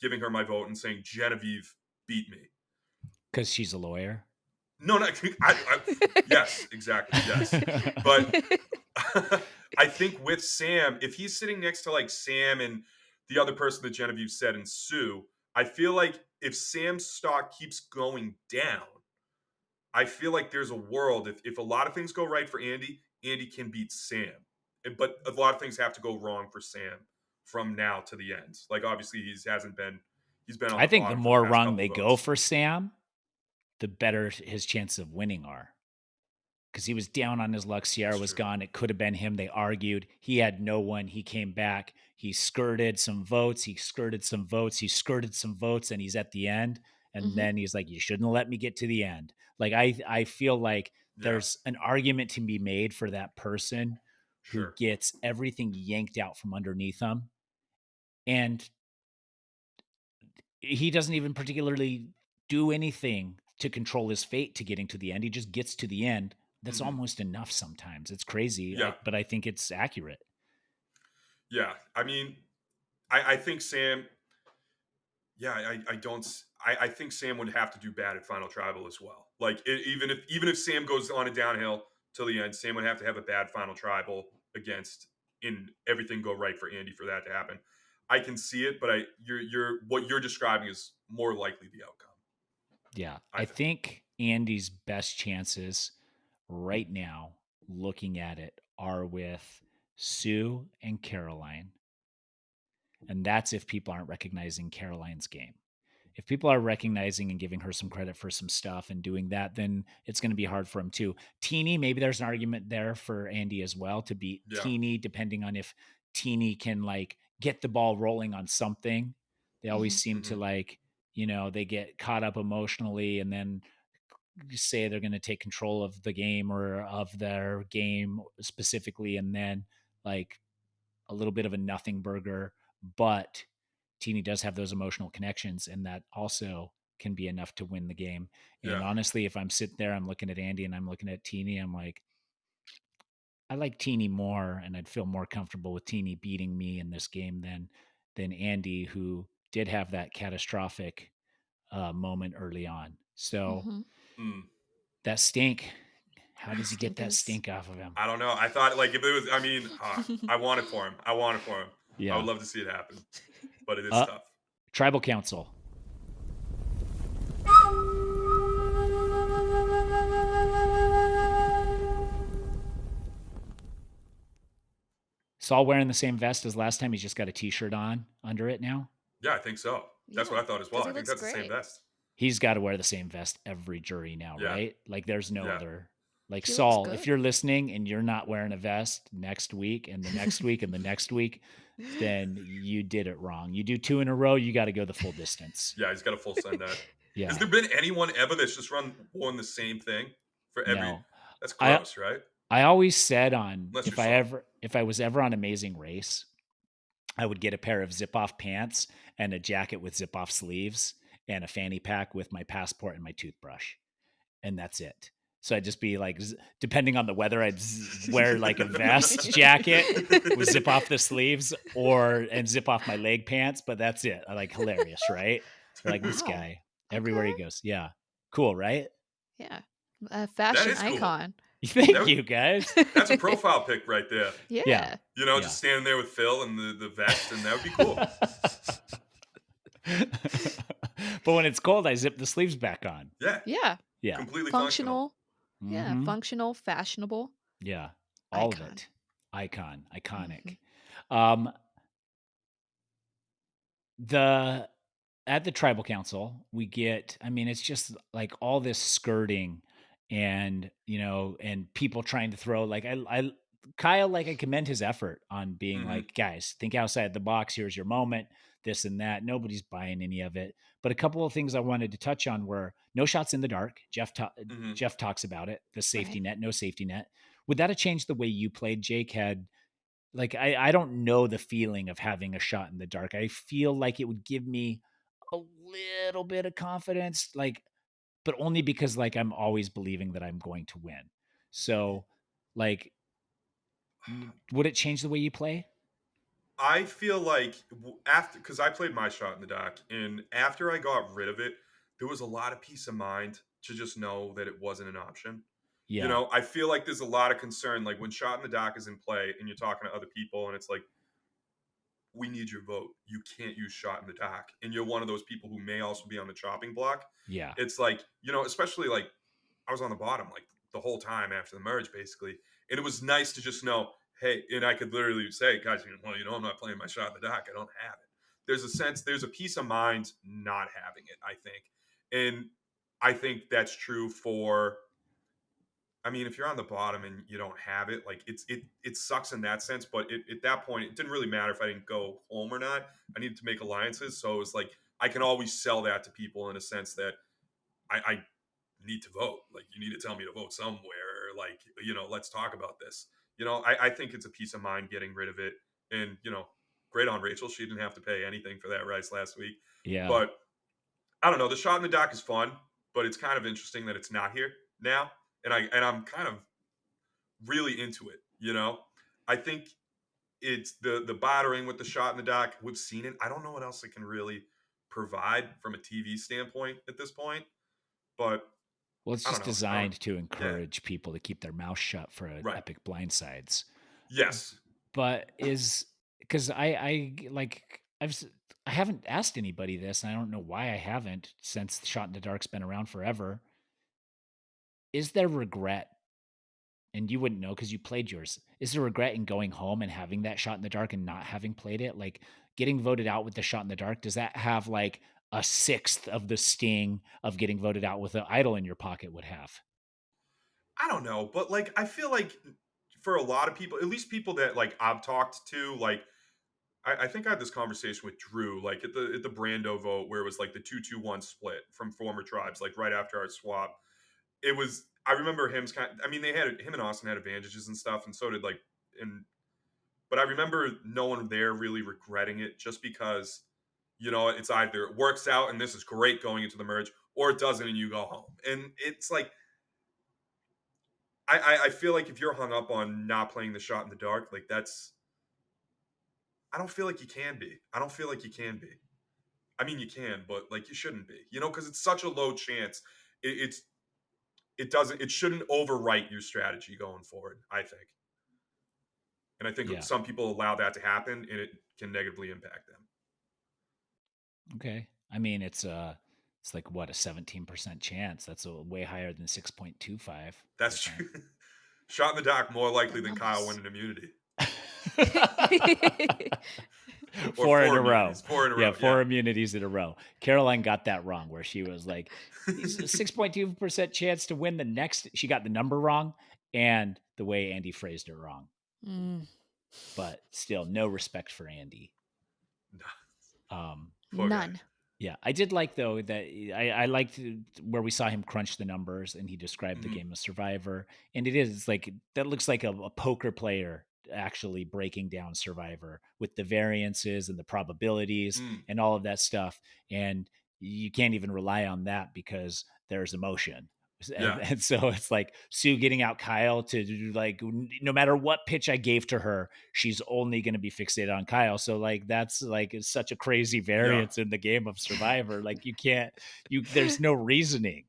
giving her my vote and saying Genevieve beat me. Because she's a lawyer? No, yes, exactly, yes. But I think with Sam, if he's sitting next to like Sam and the other person that Genevieve said and Sue, I feel like if Sam's stock keeps going down, I feel like there's a world, if a lot of things go right for Andy can beat Sam. But a lot of things have to go wrong for Sam from now to the end. Like obviously he's been on I think the more past wrong couple they votes. go for Sam, the better his chances of winning are. Because he was down on his luck. Sierra was gone. It could have been him. They argued. He had no one. He came back. He skirted some votes. And he's at the end. And then he's like, you shouldn't have let me get to the end. Like, I feel like there's an argument to be made for that person who gets everything yanked out from underneath him. And he doesn't even particularly do anything to control his fate to getting to the end. He just gets to the end. That's almost enough sometimes. It's crazy, but I think it's accurate. Yeah. I mean, I think Sam, I think Sam would have to do bad at Final Tribal as well. Like even if Sam goes on a downhill till the end, Sam would have to have a bad Final Tribal in everything go right for Andy for that to happen. I can see it, but what you're describing is more likely the outcome. Yeah. I think Andy's best chances right now, looking at it, are with Sue and Caroline. And that's if people aren't recognizing Caroline's game. If people are recognizing and giving her some credit for some stuff and doing that, then it's going to be hard for him too. Teeny, maybe there's an argument there for Andy as well to beat Teeny, depending on if Teeny can like get the ball rolling on something. They always seem to like, they get caught up emotionally and then say they're going to take control of the game or of their game specifically, and then like a little bit of a nothing burger. But Teeny does have those emotional connections, and that also can be enough to win the game. And honestly, if I'm sitting there, I'm looking at Andy and I'm looking at Teeny, I'm like, I like Teeny more, and I'd feel more comfortable with Teeny beating me in this game than Andy, who did have that catastrophic moment early on. So that stink, how does he get that stink off of him? I don't know. I thought like if it was, I mean, I want it for him. Yeah. I would love to see it happen, but it is tough. Tribal Council. Saul wearing the same vest as last time. He's just got a t-shirt on under it now. Yeah, I think so. That's what I thought as well. I think that's the same vest. He's got to wear the same vest every jury now, right? Like there's no other. Like He Saul, looks if good. you're listening and you're not wearing a vest next week and the next week and the next week, then you did it wrong. You do 2 in a row, you got to go the full distance. Yeah, he's got a full send that. Yeah. Has there been anyone ever that's just worn the same thing for every? No. That's gross, right? I always said Unless if I was ever on Amazing Race, I would get a pair of zip-off pants and a jacket with zip-off sleeves and a fanny pack with my passport and my toothbrush. And that's it. So I'd just be like, depending on the weather, I'd wear like a vest jacket with zip off the sleeves and zip off my leg pants. But that's it. I like hilarious, right? They're like, this Wow. guy everywhere he goes. Yeah. Cool, right? Yeah. That Fashion is cool. icon. Thank you, guys. That's a profile pic right there. Yeah. You know, Yeah. just standing there with Phil and the vest, and that would be cool. But when it's cold, I zip the sleeves back on. Yeah. Yeah. Yeah. Completely Functional. Yeah. Mhm. Functional, fashionable. Yeah. All Icon. of it. Iconic. Mhm. At the tribal council, we get, I mean, it's just like all this skirting and, and people trying to throw, like, Kyle, like, I commend his effort on being Mhm. like, guys, think outside the box. Here's your moment, this and that. Nobody's buying any of it. But a couple of things I wanted to touch on were no shots in the dark. Jeff talks about it, the safety net, no safety net. Would that have changed the way you played, Jake? Like, I don't know the feeling of having a shot in the dark. I feel like it would give me a little bit of confidence, like, but only because, like, I'm always believing that I'm going to win. So, like, would it change the way you play? I feel like after, because I played my shot in the dark, and after I got rid of it, there was a lot of peace of mind to just know that it wasn't an option. You Yeah. know, I feel like there's a lot of concern, like when shot in the dark is in play and you're talking to other people, and it's like, we need your vote. You can't use shot in the dark. And you're one of those people who may also be on the chopping block. Yeah. It's like, you know, especially like I was on the bottom like the whole time after the merge, basically. And it was nice to just know, hey, and I could literally say, guys, well, I'm not playing my shot in the dark. I don't have it. There's a peace of mind not having it, I think. And I think that's true for, I mean, if you're on the bottom and you don't have it, like it sucks in that sense. But at that point, it didn't really matter if I didn't go home or not. I needed to make alliances, so it was like I can always sell that to people in a sense that I need to vote. Like, you need to tell me to vote somewhere. Or like, let's talk about this. I think it's a peace of mind getting rid of it. And great on Rachel. She didn't have to pay anything for that rice last week. Yeah. But I don't know. The shot in the dock is fun, but it's kind of interesting that it's not here now. And I'm kind of really into it. I think it's the battering with the shot in the dock. We've seen it. I don't know what else it can really provide from a TV standpoint at this point, but well, it's just designed to encourage people to keep their mouth shut for epic blindsides. Yes, but because I haven't asked anybody this, and I don't know why I haven't, since Shot in the Dark's been around forever. Is there regret? And you wouldn't know because you played yours. Is there regret in going home and having that shot in the dark and not having played it? Like, getting voted out with the shot in the dark, does that have like a sixth of the sting of getting voted out with an idol in your pocket would have? I don't know, but like I feel like for a lot of people, at least people that like I've talked to, like I think I had this conversation with Drew, like at the Brando vote where it was like the 2-2-1 split from former tribes, like right after our swap. It was, I remember him him and Austin had advantages and stuff, and so did but I remember no one there really regretting it, just because it's either it works out and this is great going into the merge, or it doesn't and you go home. And it's like I feel like if you're hung up on not playing the shot in the dark, like I don't feel like you can be. I don't feel like you can be. I mean, you can, but like you shouldn't be, because it's such a low chance. It shouldn't overwrite your strategy going forward, I think. And I think some people allow that to happen, and it can negatively impact them. Okay. I mean, it's like what, a 17% chance. That's a way higher than 6.25. That's true. Shot in the dark more likely than Kyle winning immunity. 4 in a row. 4 in a row. Yeah, 4 immunities in a row. Caroline got that wrong, where she was like, 6.2% chance to win the next. She got the number wrong, and the way Andy phrased it wrong. But still, no respect for Andy. None. Yeah, I did like, though, that I liked where we saw him crunch the numbers and he described the game of Survivor. And it's like, that looks like a poker player actually breaking down Survivor with the variances and the probabilities and all of that stuff. And you can't even rely on that because there's emotion. Yeah. And so it's like Sue getting out Kyle to do, like, no matter what pitch I gave to her, she's only going to be fixated on Kyle. So like that's like it's such a crazy variance in the game of Survivor. Like there's no reasoning.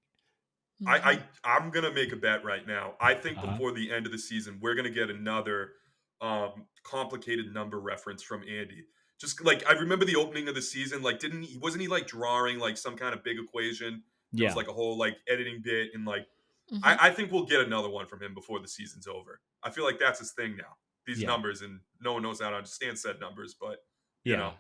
I'm gonna make a bet right now. I think Uh-huh. before the end of the season, we're gonna get another complicated number reference from Andy. Just like I remember the opening of the season, like wasn't he like drawing like some kind of big equation? There was Yeah. like a whole like editing bit and like Mhm. I think we'll get another one from him before the season's over. I feel like that's his thing now. These Yeah. numbers, and no one knows how to understand said numbers, but you Yeah. know,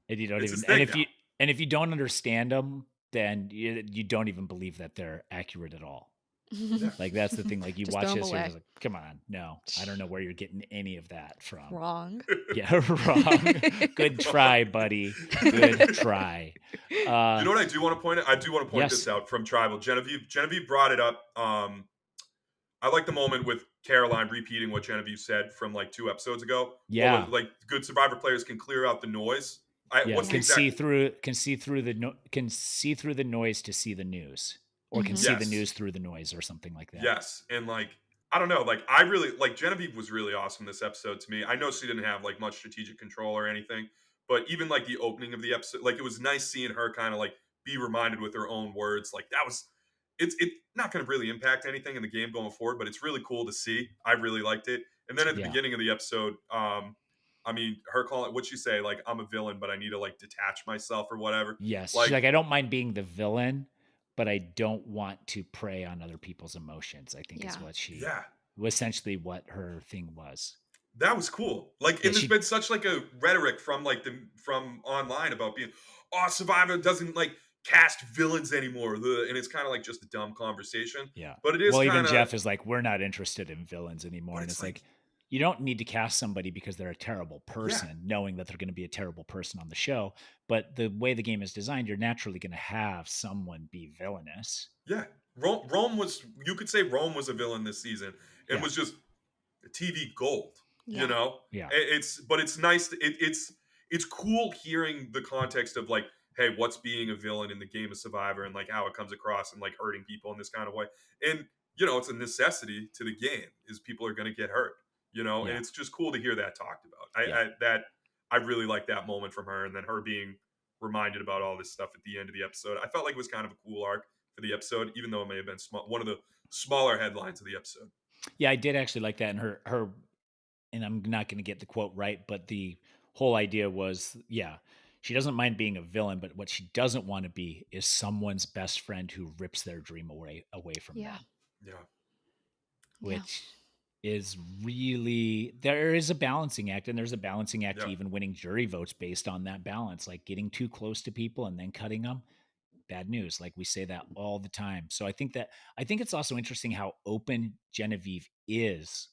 And you don't it's even, his thing now. if you don't understand them, then you don't even believe that they're accurate at all. Yeah. Like that's the thing. Like you Just watch throw 'em this, you're away. just like, come on, no, I don't know where you're getting any of that from. Wrong. Yeah, wrong. Good try, buddy. Good try. You know what I do want to point out? I do want to point Yes. this out from Tribal. Genevieve brought it up. I like the moment with Caroline repeating what Genevieve said from like 2 episodes ago. Yeah. What was, like good Survivor players can clear out the noise. Yeah, What's the can see exact? through the noise to see the news, or can Mhm. see the Yes. news through the noise, or something like that. Yes, and like I don't know, like I really like Genevieve was really awesome this episode to me. I know she didn't have like much strategic control or anything, but even like the opening of the episode, like it was nice seeing her kind of like be reminded with her own words. Like that was it's not going to really impact anything in the game going forward, but it's really cool to see. I really liked it. And then at the Yeah. beginning of the episode, I mean, her calling what'd she say? Like I'm a villain, but I need to like detach myself or whatever. Yes. She's Like like, I don't mind being the villain, but I don't want to prey on other people's emotions, I think is Yeah. what yeah. essentially what her thing was. That was cool. Like, Yeah, and there's been such like a rhetoric from like from online about being, oh, Survivor doesn't like cast villains anymore, and it's kind of like just a dumb conversation. Yeah. But it is Well, even kind of. Jeff is like, we're not interested in villains anymore. But And it's it's like, you don't need to cast somebody because they're a terrible person, knowing that they're going to be a terrible person on the show. But the way the game is designed, you're naturally going to have someone be villainous. Yeah, Rome was. You could say Rome was a villain this season. It Yeah. was just TV gold. Yeah. You know. Yeah. But it's nice. It's cool hearing the context of like, hey, what's being a villain in the game of Survivor and like how it comes across and like hurting people in this kind of way. And you know, it's a necessity to the game is people are going to get hurt. You know, Yeah. and it's just cool to hear that talked about. I really like that moment from her, and then her being reminded about all this stuff at the end of the episode. I felt like it was kind of a cool arc for the episode, even though it may have been one of the smaller headlines of the episode. Yeah, I did actually like that. And her, and I'm not going to get the quote right, but the whole idea was, yeah, she doesn't mind being a villain, but what she doesn't want to be is someone's best friend who rips their dream away from them. Yeah. Which is really, there is a balancing act, and there's a balancing act to even winning jury votes based on that balance, like getting too close to people and then cutting them. Bad news. Like we say that all the time. So I think it's also interesting how open Genevieve is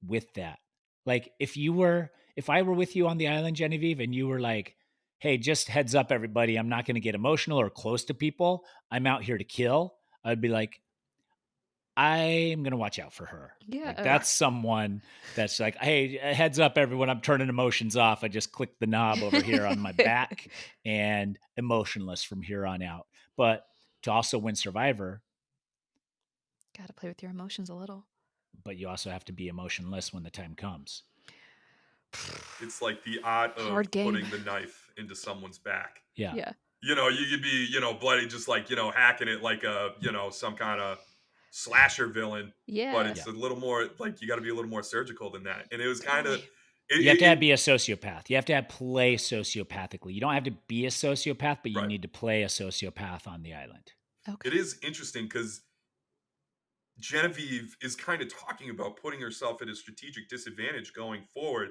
with that. Like if I were with you on the island, Genevieve, and you were like, hey, just heads up, everybody, I'm not going to get emotional or close to people. I'm out here to kill. I'd be like, I'm going to watch out for her. Yeah. Like that's someone that's like, hey, heads up, everyone. I'm turning emotions off. I just clicked the knob over here on my back and emotionless from here on out. But to also win Survivor, got to play with your emotions a little. But you also have to be emotionless when the time comes. It's like the art of putting the knife into someone's back. Yeah. Yeah. You know, you could be, bloody, just like, hacking it like a, some kind of slasher villain. Yeah. But it's a little more like you got to be a little more surgical than that. And it was kind of. You have to be a sociopath. You have to play sociopathically. You don't have to be a sociopath, but you need to play a sociopath on the island. Okay. It is interesting because Genevieve is kind of talking about putting herself at a strategic disadvantage going forward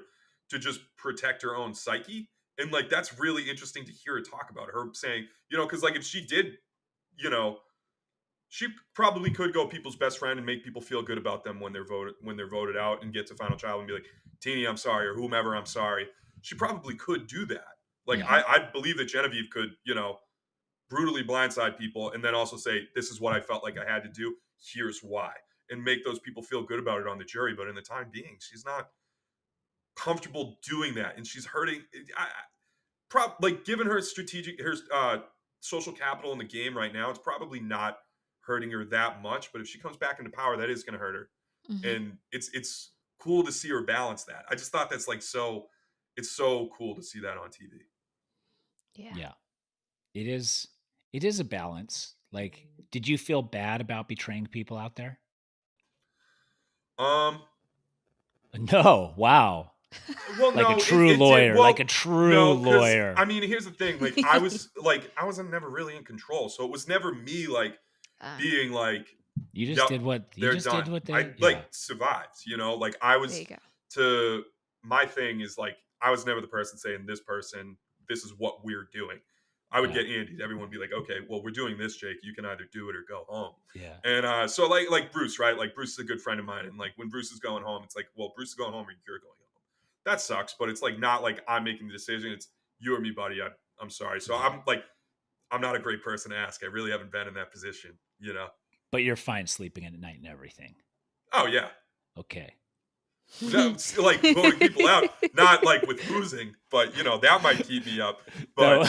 to just protect her own psyche. And like, that's really interesting to hear her talk about her saying, because like if she did, she probably could go people's best friend and make people feel good about them when they're voted out and get to Final Child and be like, Teenie, I'm sorry, or whomever, I'm sorry. She probably could do that. Like, I believe that Genevieve could, brutally blindside people and then also say, this is what I felt like I had to do. Here's why. And make those people feel good about it on the jury. But in the time being, she's not comfortable doing that. And she's hurting. Given her social capital in the game right now, it's probably not hurting her that much. But if she comes back into power, that is going to hurt her. Mhm. And it's cool to see her balance that. I just thought that's like it's so cool to see that on TV. Yeah. Yeah. It is a balance. Like, did you feel bad about betraying people out there? No. Wow. Well, Like no, a true it lawyer. did. Well, Like a true no, because lawyer. I mean, here's the thing. Like, I wasn't never really in control, so it was never me like Ah, being like, You just "Yep, did what they're did done." what I they like survived. Like I there was you go. to my thing is like I was never the person saying this person, this is what we're doing. I would Yeah. get Andy. Everyone would be like, "Okay, well, we're doing this, Jake. You can either do it or go home." Yeah. And so like Bruce, right? Like Bruce is a good friend of mine, and like when Bruce is going home, it's like, well, Bruce is going home or you're going home. That sucks, but it's like not like I'm making the decision. It's you or me, buddy. I'm sorry. So I'm not a great person to ask. I really haven't been in that position, But you're fine sleeping at night and everything. Oh yeah. Okay. No, like voting people out, not like with boozing, but that might keep me up. No,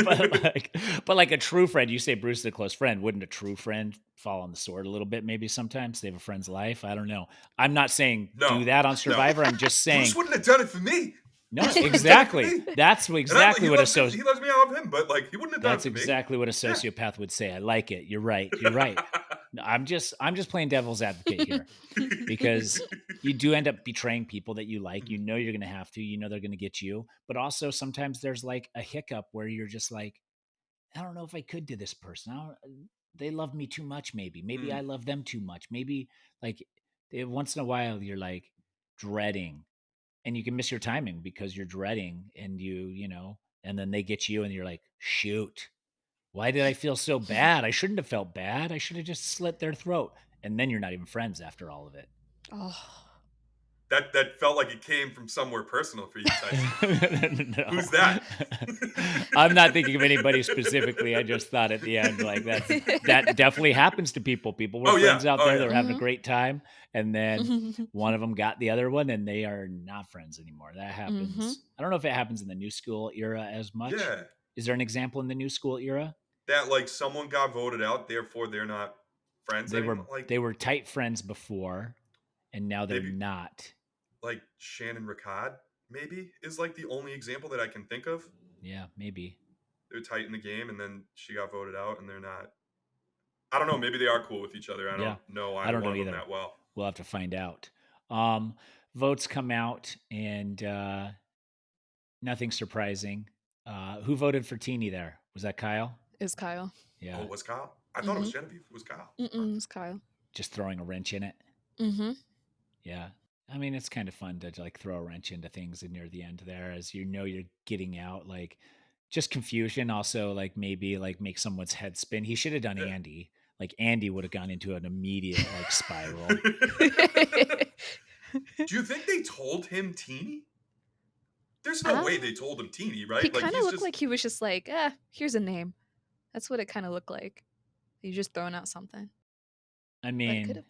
But but like a true friend, you say Bruce is a close friend. Wouldn't a true friend fall on the sword a little bit? Maybe sometimes save a friend's life. I don't know. I'm not saying do No, that on no. Survivor. I'm just saying Bruce wouldn't have done it for me. no. Bruce wouldn't have Exactly. done it for me. That's exactly what a he loves me. I love him, but like he wouldn't have done That's it for exactly what a sociopath would say. I like it. You're right. You're right. No, I'm just playing devil's advocate here because you do end up betraying people that you like. You know you're going to have to. You know they're going to get you. But also sometimes there's like a hiccup where you're just like, I don't know if I could do this person. They love me too much. Maybe I love them too much. Maybe like once in a while you're like dreading, and you can miss your timing because you're dreading, and and then they get you, and you're like, shoot. Why did I feel so bad? I shouldn't have felt bad. I should have just slit their throat. And then you're not even friends after all of it. Oh. That felt like it came from somewhere personal for you, Tyson. No. Who's that? I'm not thinking of anybody specifically. I just thought at the end, like that definitely happens to people. People were friends out there. They're having a great time. And then one of them got the other one and they are not friends anymore. That happens. I don't know if it happens in the new school era as much. Yeah. Is there an example in the new school era? That like someone got voted out, therefore they're not friends anymore? They were tight friends before, and now they're not. Like Shannon Ricard, maybe, is like the only example that I can think of. Yeah, maybe. They're tight in the game, and then she got voted out, and they're not. I don't know. Maybe they are cool with each other. I don't know. I don't know either. either. That well. We'll have to find out. Votes come out, and nothing surprising. Who voted for Teeny there? Was that Kyle? It was Kyle. Yeah. Oh, it was Kyle? I thought it was Genevieve. It was Kyle. It was Kyle. Just throwing a wrench in it. Yeah. I mean, it's kind of fun to like throw a wrench into things near the end there, as you're getting out, like just confusion. Also, like maybe like make someone's head spin. He should have done Andy. Like Andy would have gone into an immediate like spiral. Do you think they told him Teeny? There's no way they told him Teeny, right? He kind of looked like he was just like, here's a name. That's what it kind of looked like. He's just throwing out something. I mean,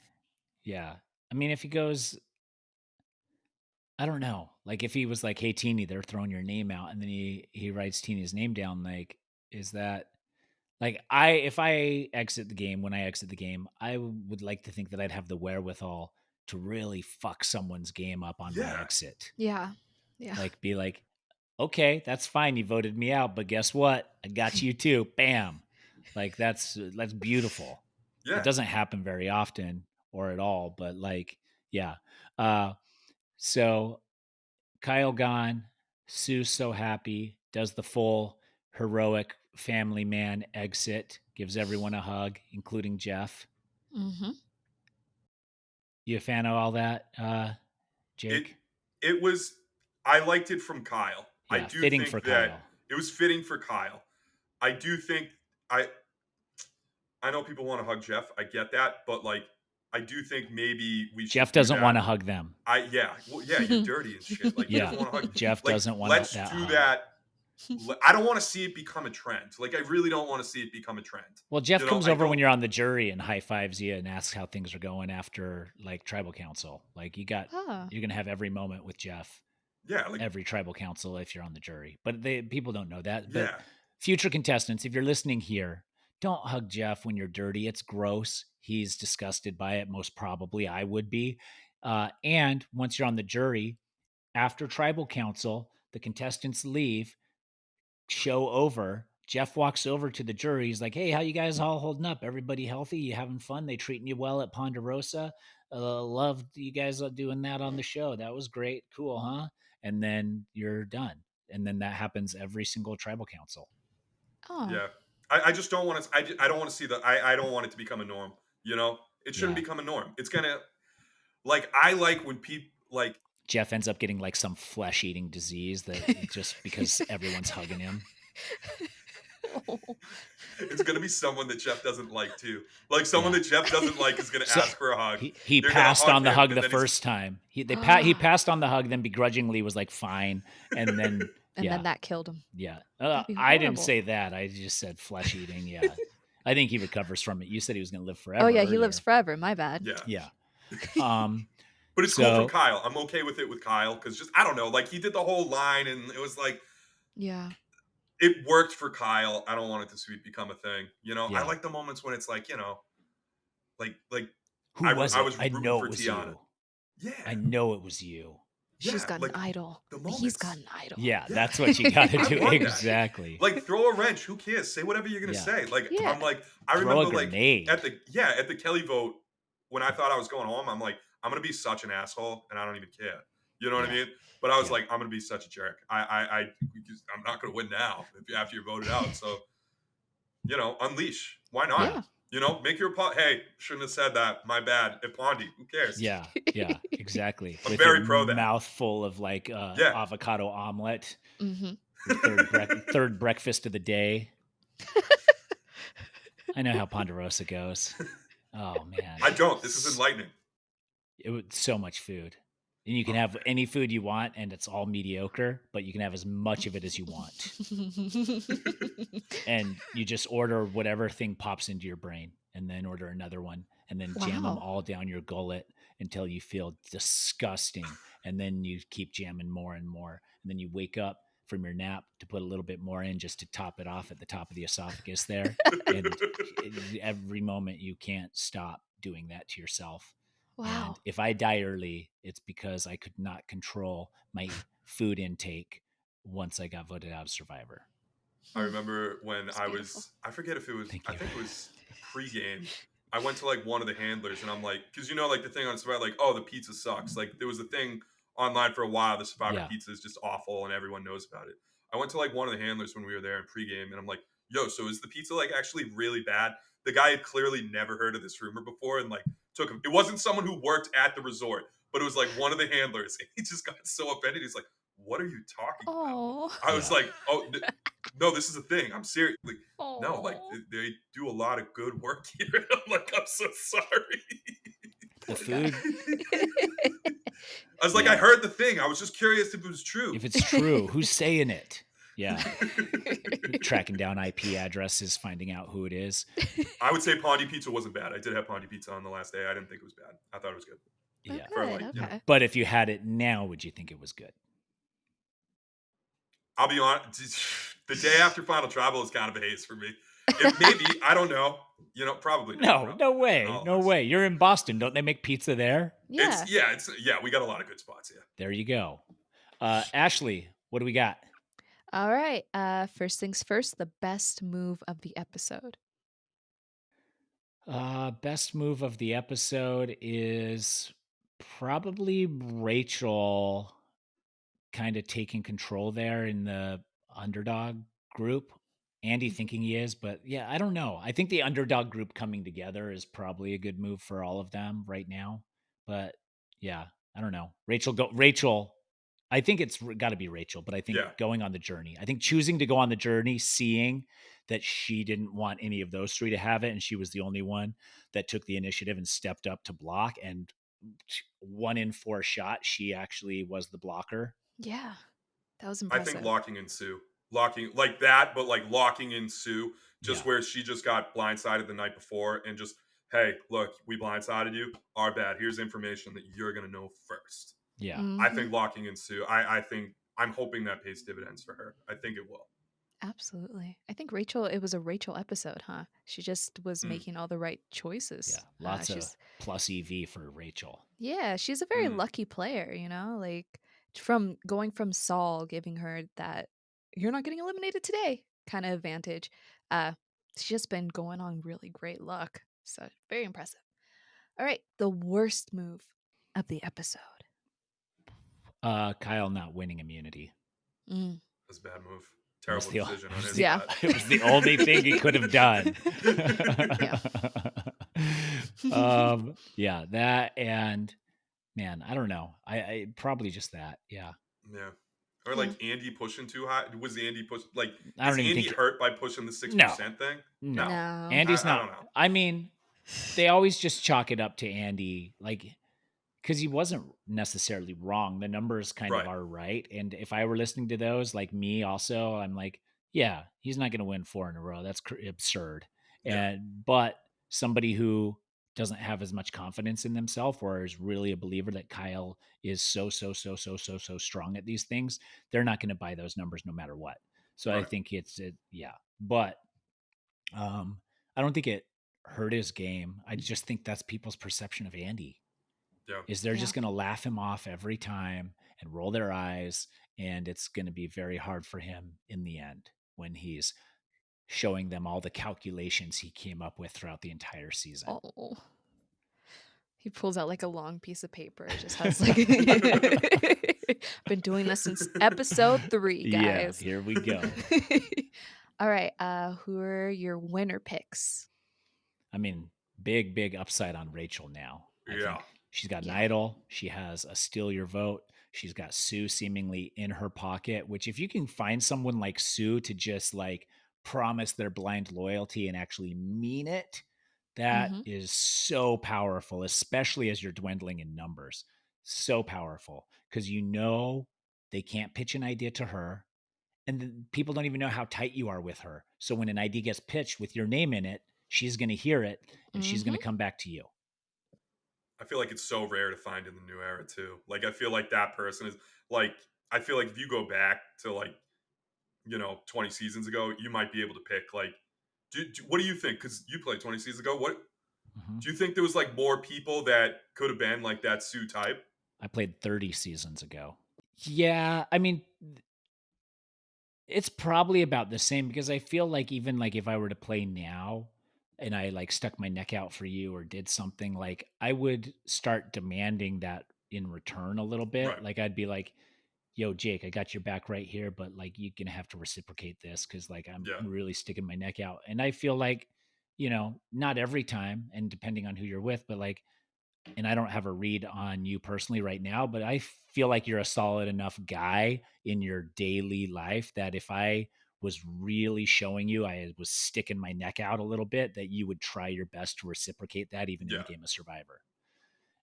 yeah. I mean, if he goes, I don't know. Like if he was like, "Hey Teeny, they're throwing your name out," and then he writes Teeny's name down, like, is that like if I exit the game, when I exit the game, I would like to think that I'd have the wherewithal to really fuck someone's game up on my exit. Yeah. Yeah. Like be like, okay, that's fine. You voted me out, but guess what? I got you too. Bam. Like that's beautiful. Yeah. It doesn't happen very often or at all, but like, yeah. So Kyle gone, Sue's so happy, does the full heroic family man exit, gives everyone a hug, including Jeff. You a fan of all that, Jake? It was, I liked it from Kyle. Yeah, I do fitting think for that Kyle. It was fitting for Kyle. I do think, I know people want to hug Jeff. I get that, but like, I do think maybe we should. Jeff doesn't want to hug them. You're dirty and shit. Like, yeah, doesn't want to hug. Jeff like, doesn't want let's that do hug. that. I don't want to see it become a trend. Like, I really don't want to see it become a trend. Well, Jeff comes over when you're on the jury and high fives you and asks how things are going after like tribal council. Like you're gonna have every moment with Jeff. Yeah, like every tribal council if you're on the jury. But people don't know that. But future contestants, if you're listening here, don't hug Jeff when you're dirty. It's gross. He's disgusted by it. Most probably I would be. And once you're on the jury, after tribal council, the contestants leave, show over. Jeff walks over to the jury. He's like, "Hey, how you guys all holding up? Everybody healthy? You having fun? They treating you well at Ponderosa? Loved you guys doing that on the show. That was great. Cool, huh?" And then you're done. And then that happens every single tribal council. Oh. Yeah. I just don't want to. I don't want to see that. I don't want it to become a norm. You know, it shouldn't become a norm. It's gonna I like when people Jeff ends up getting like some flesh-eating disease that just because everyone's hugging him. It's gonna be someone that Jeff doesn't like too. Like someone that Jeff doesn't like is gonna ask for a hug. He passed on the hug the first time. He passed on the hug, then begrudgingly was like fine, and then then that killed him. Yeah, I didn't say that. I just said flesh eating. Yeah, I think he recovers from it. You said he was gonna live forever. Oh yeah, he lives forever. My bad. Yeah. But it's cool from Kyle. I'm okay with it with Kyle because just I don't know. Like he did the whole line, and it was like, yeah. It worked for Kyle. I don't want it to become a thing. You know, Yeah. I like the moments when it's like, you know, like who was it? I was I know for it was Tiana. you. Yeah, I know it was you. She's got an idol. He's got an idol. Yeah, that's what you got to do. Exactly. Like throw a wrench. Who cares? Say whatever you're gonna say. Like I'm like I Throw remember a grenade. at the Kelly vote when I thought I was going home. I'm like I'm gonna be such an asshole and I don't even care. You know what I mean? But I was like I'm gonna be such a jerk. I'm not gonna win now after you're voted out. So you know, unleash. Why not? Yeah. You know, make your hey, shouldn't have said that. My bad. At Pondy, who cares? Yeah, exactly. I'm with very your pro that. Mouthful of like avocado omelet. Mm-hmm. Third breakfast of the day. I know how Ponderosa goes. Oh man, I don't. This is enlightening. It was so much food, and you can have any food you want, and it's all mediocre. But you can have as much of it as you want, and you just order whatever thing pops into your brain, and then order another one, and then jam them all down your gullet until you feel disgusting, and then you keep jamming more and more, and then you wake up from your nap to put a little bit more in just to top it off at the top of the esophagus there, and every moment you can't stop doing that to yourself. Wow. And if I die early, it's because I could not control my food intake once I got voted out of Survivor. I remember when I forget if it was, I think it was pregame. I went to like one of the handlers and I'm like, because you know, like the thing on Survivor, like, oh, the pizza sucks. Like there was a thing online for a while, the Survivor pizza is just awful and everyone knows about it. I went to like one of the handlers when we were there in pregame and I'm like, yo, so is the pizza like actually really bad? The guy had clearly never heard of this rumor before and like took him. It wasn't someone who worked at the resort, but it was like one of the handlers. And he just got so offended. He's like, what are you talking about? I was like, oh, no, this is a thing. I'm serious. Like, no, like they do a lot of good work here. I'm like, I'm so sorry. The food. I was like, I heard the thing. I was just curious if it was true. If it's true, who's saying it? Yeah. Tracking down IP addresses, finding out who it is. I would say Pondy Pizza wasn't bad. I did have Pondy Pizza on the last day. I didn't think it was bad. I thought it was good. Yeah. Okay. You know. But if you had it now, would you think it was good? I'll be honest. The day after Final Tribal is kind of a haze for me. Maybe, I don't know. You know, probably not. No way. No way. You're in Boston. Don't they make pizza there? Yeah. We got a lot of good spots here. There you go. Ashleigh, what do we got? All right. First things first, the best move of the episode. Best move of the episode is probably Rachel kind of taking control there in the underdog group. Andy thinking he is, but yeah, I don't know. I think the underdog group coming together is probably a good move for all of them right now. But yeah, I don't know. Rachel, I think it's got to be Rachel, but I think going on the journey, I think choosing to go on the journey, seeing that she didn't want any of those three to have it, and she was the only one that took the initiative and stepped up to block, and 1 in 4 shot, she actually was the blocker. Yeah, that was impressive. I think locking in Sue. Locking like that, but like locking in Sue, just where she just got blindsided the night before and just, hey, look, we blindsided you. Our bad. Here's information that you're going to know first. Yeah. I think locking in Sue, I'm hoping that pays dividends for her. I think it will. Absolutely. I think Rachel, it was a Rachel episode, huh? She just was Mm, making all the right Yeah, choices. lots of She's plus EV for Rachel. Yeah, she's a very mm, lucky player, like from going from Saul giving her that you're not getting eliminated today kind of advantage. Uh she's just been going on really great luck. So very impressive. All right, the worst move of the episode. Kyle not winning immunity. Mm, that's a bad move. It was Terrible the, decision on his yeah. part. it was the only thing he could have done. Yeah. Yeah, that and man, I don't know. I probably just that. Yeah. Yeah. Or Yeah. like Andy pushing too high. Was Andy push like I is don't even Andy think hurt by pushing the no. 6% thing? No. No. No. Andy's I not. don't know. I mean, they always just chalk it up to Andy, like because he wasn't necessarily wrong. The numbers kind of Right. are right. And if I were listening to those, like me, also, I'm like, yeah, he's not going to win 4 in a row. That's absurd. Yeah. But somebody who doesn't have as much confidence in themselves or is really a believer that Kyle is so strong at these things, they're not going to buy those numbers no matter what. So I Right. think yeah. But I don't think it hurt his game. I just think that's people's perception of Andy Yeah. is they're Yeah. just going to laugh him off every time and roll their eyes, and it's going to be very hard for him in the end when he's showing them all the calculations he came up with throughout the entire season. Oh. He pulls out like a long piece of paper. It just has like been doing this since episode 3, Yeah, guys. here we go. All right. Who are your winner picks? I mean, big upside on Rachel now. I Yeah. think she's got an Yeah. idol. She has a steal your vote. She's got Sue seemingly in her pocket, which if you can find someone like Sue to just like promise their blind loyalty and actually mean it, that Mm-hmm. is so powerful, especially as you're dwindling in numbers. So powerful because they can't pitch an idea to her and people don't even know how tight you are with her. So when an idea gets pitched with your name in it, she's going to hear it and she's going Mm-hmm. to come back to you. I feel like it's so rare to find in the new era too. Like I feel like that person is like I feel like if you go back to like 20 seasons ago, you might be able to pick like what do you think? Because you played 20 seasons ago. What Mm-hmm. do you think there was like more people that could have been like that Sue type? I played 30 seasons ago. Yeah, I mean, it's probably about the same because I feel like even like if I were to play now and I like stuck my neck out for you or did something like I would start demanding that in return a little bit. Right. Like I'd be like, yo, Jake, I got your back right here, but like you're gonna have to reciprocate this because like I'm Yeah. really sticking my neck out. And I feel like, not every time and depending on who you're with, but like and I don't have a read on you personally right now, but I feel like you're a solid enough guy in your daily life that if I was really showing you I was sticking my neck out a little bit, that you would try your best to reciprocate that even in Yeah. the game of Survivor.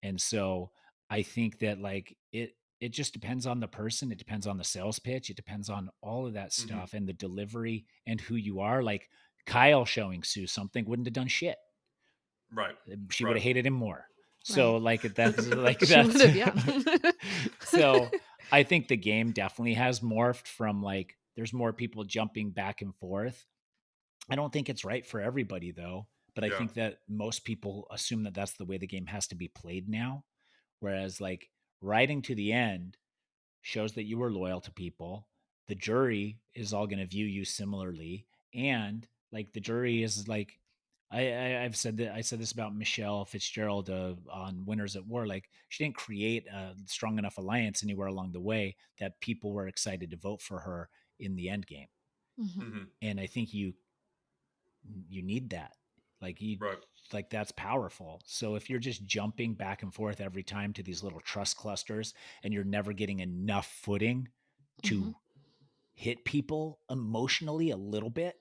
And so I think that like it just depends on the person. It depends on the sales pitch. It depends on all of that Mm-hmm. stuff and the delivery and who you are. Like Kyle showing Sue something wouldn't have done shit. Right. She would Right. have hated him more. Right. So like that's like She would that's have, yeah. so I think the game definitely has morphed from like there's more people jumping back and forth. I don't think it's right for everybody though, but I Yeah. think that most people assume that that's the way the game has to be played now. Whereas like riding to the end shows that you were loyal to people. The jury is all going to view you similarly, and like the jury is like, I've said that I said this about Michelle Fitzgerald on Winners at War. Like she didn't create a strong enough alliance anywhere along the way that people were excited to vote for her in the end game. Mm-hmm. Mm-hmm. And I think you need that. Like Right. like that's powerful. So if you're just jumping back and forth every time to these little trust clusters and you're never getting enough footing Mm-hmm. to hit people emotionally a little bit,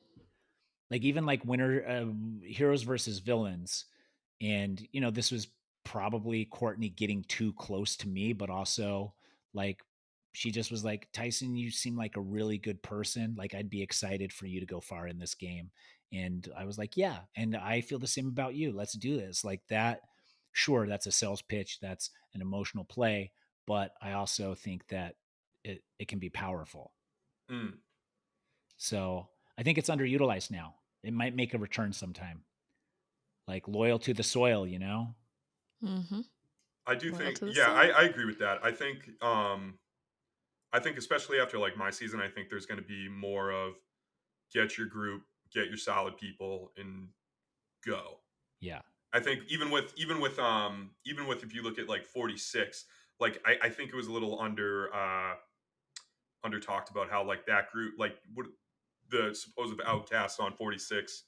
like even like heroes versus villains, and this was probably Courtney getting too close to me, but also like she just was like, Tyson, you seem like a really good person, like I'd be excited for you to go far in this game. And I was like, yeah, and I feel the same about you, let's do this. Like that, sure, that's a sales pitch, that's an emotional play, but I also think that it can be powerful. Mm. So I think it's underutilized now. It might make a return sometime. Like loyal to the soil, you know? Mm-hmm. I do Loyal think, to the yeah, soil. I agree with that. I think especially after like my season, I think there's going to be more of get your group, get your solid people, and go. Yeah. I think even with if you look at like 46, like I think it was a little under talked about how like that group like what the supposed outcasts on 46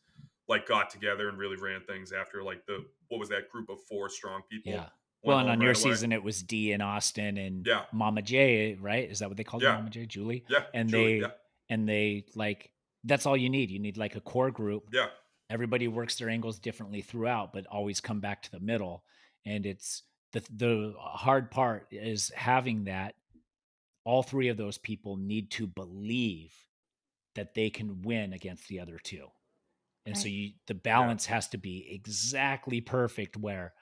like got together and really ran things after like the what was that group of 4 strong Yeah. people Well, went and home on your right away. season, it was D and Austin and Yeah, Mama J, right? Is that what they called her, yeah, Mama J? Julie? yeah, And Julie, yeah, they like, that's all you need. You need like a core group. yeah, Everybody works their angles differently throughout, but always come back to the middle. And it's the hard part is having that. All three of those people need to believe that they can win against the other two. And so Right. the yeah, balance has to be exactly perfect where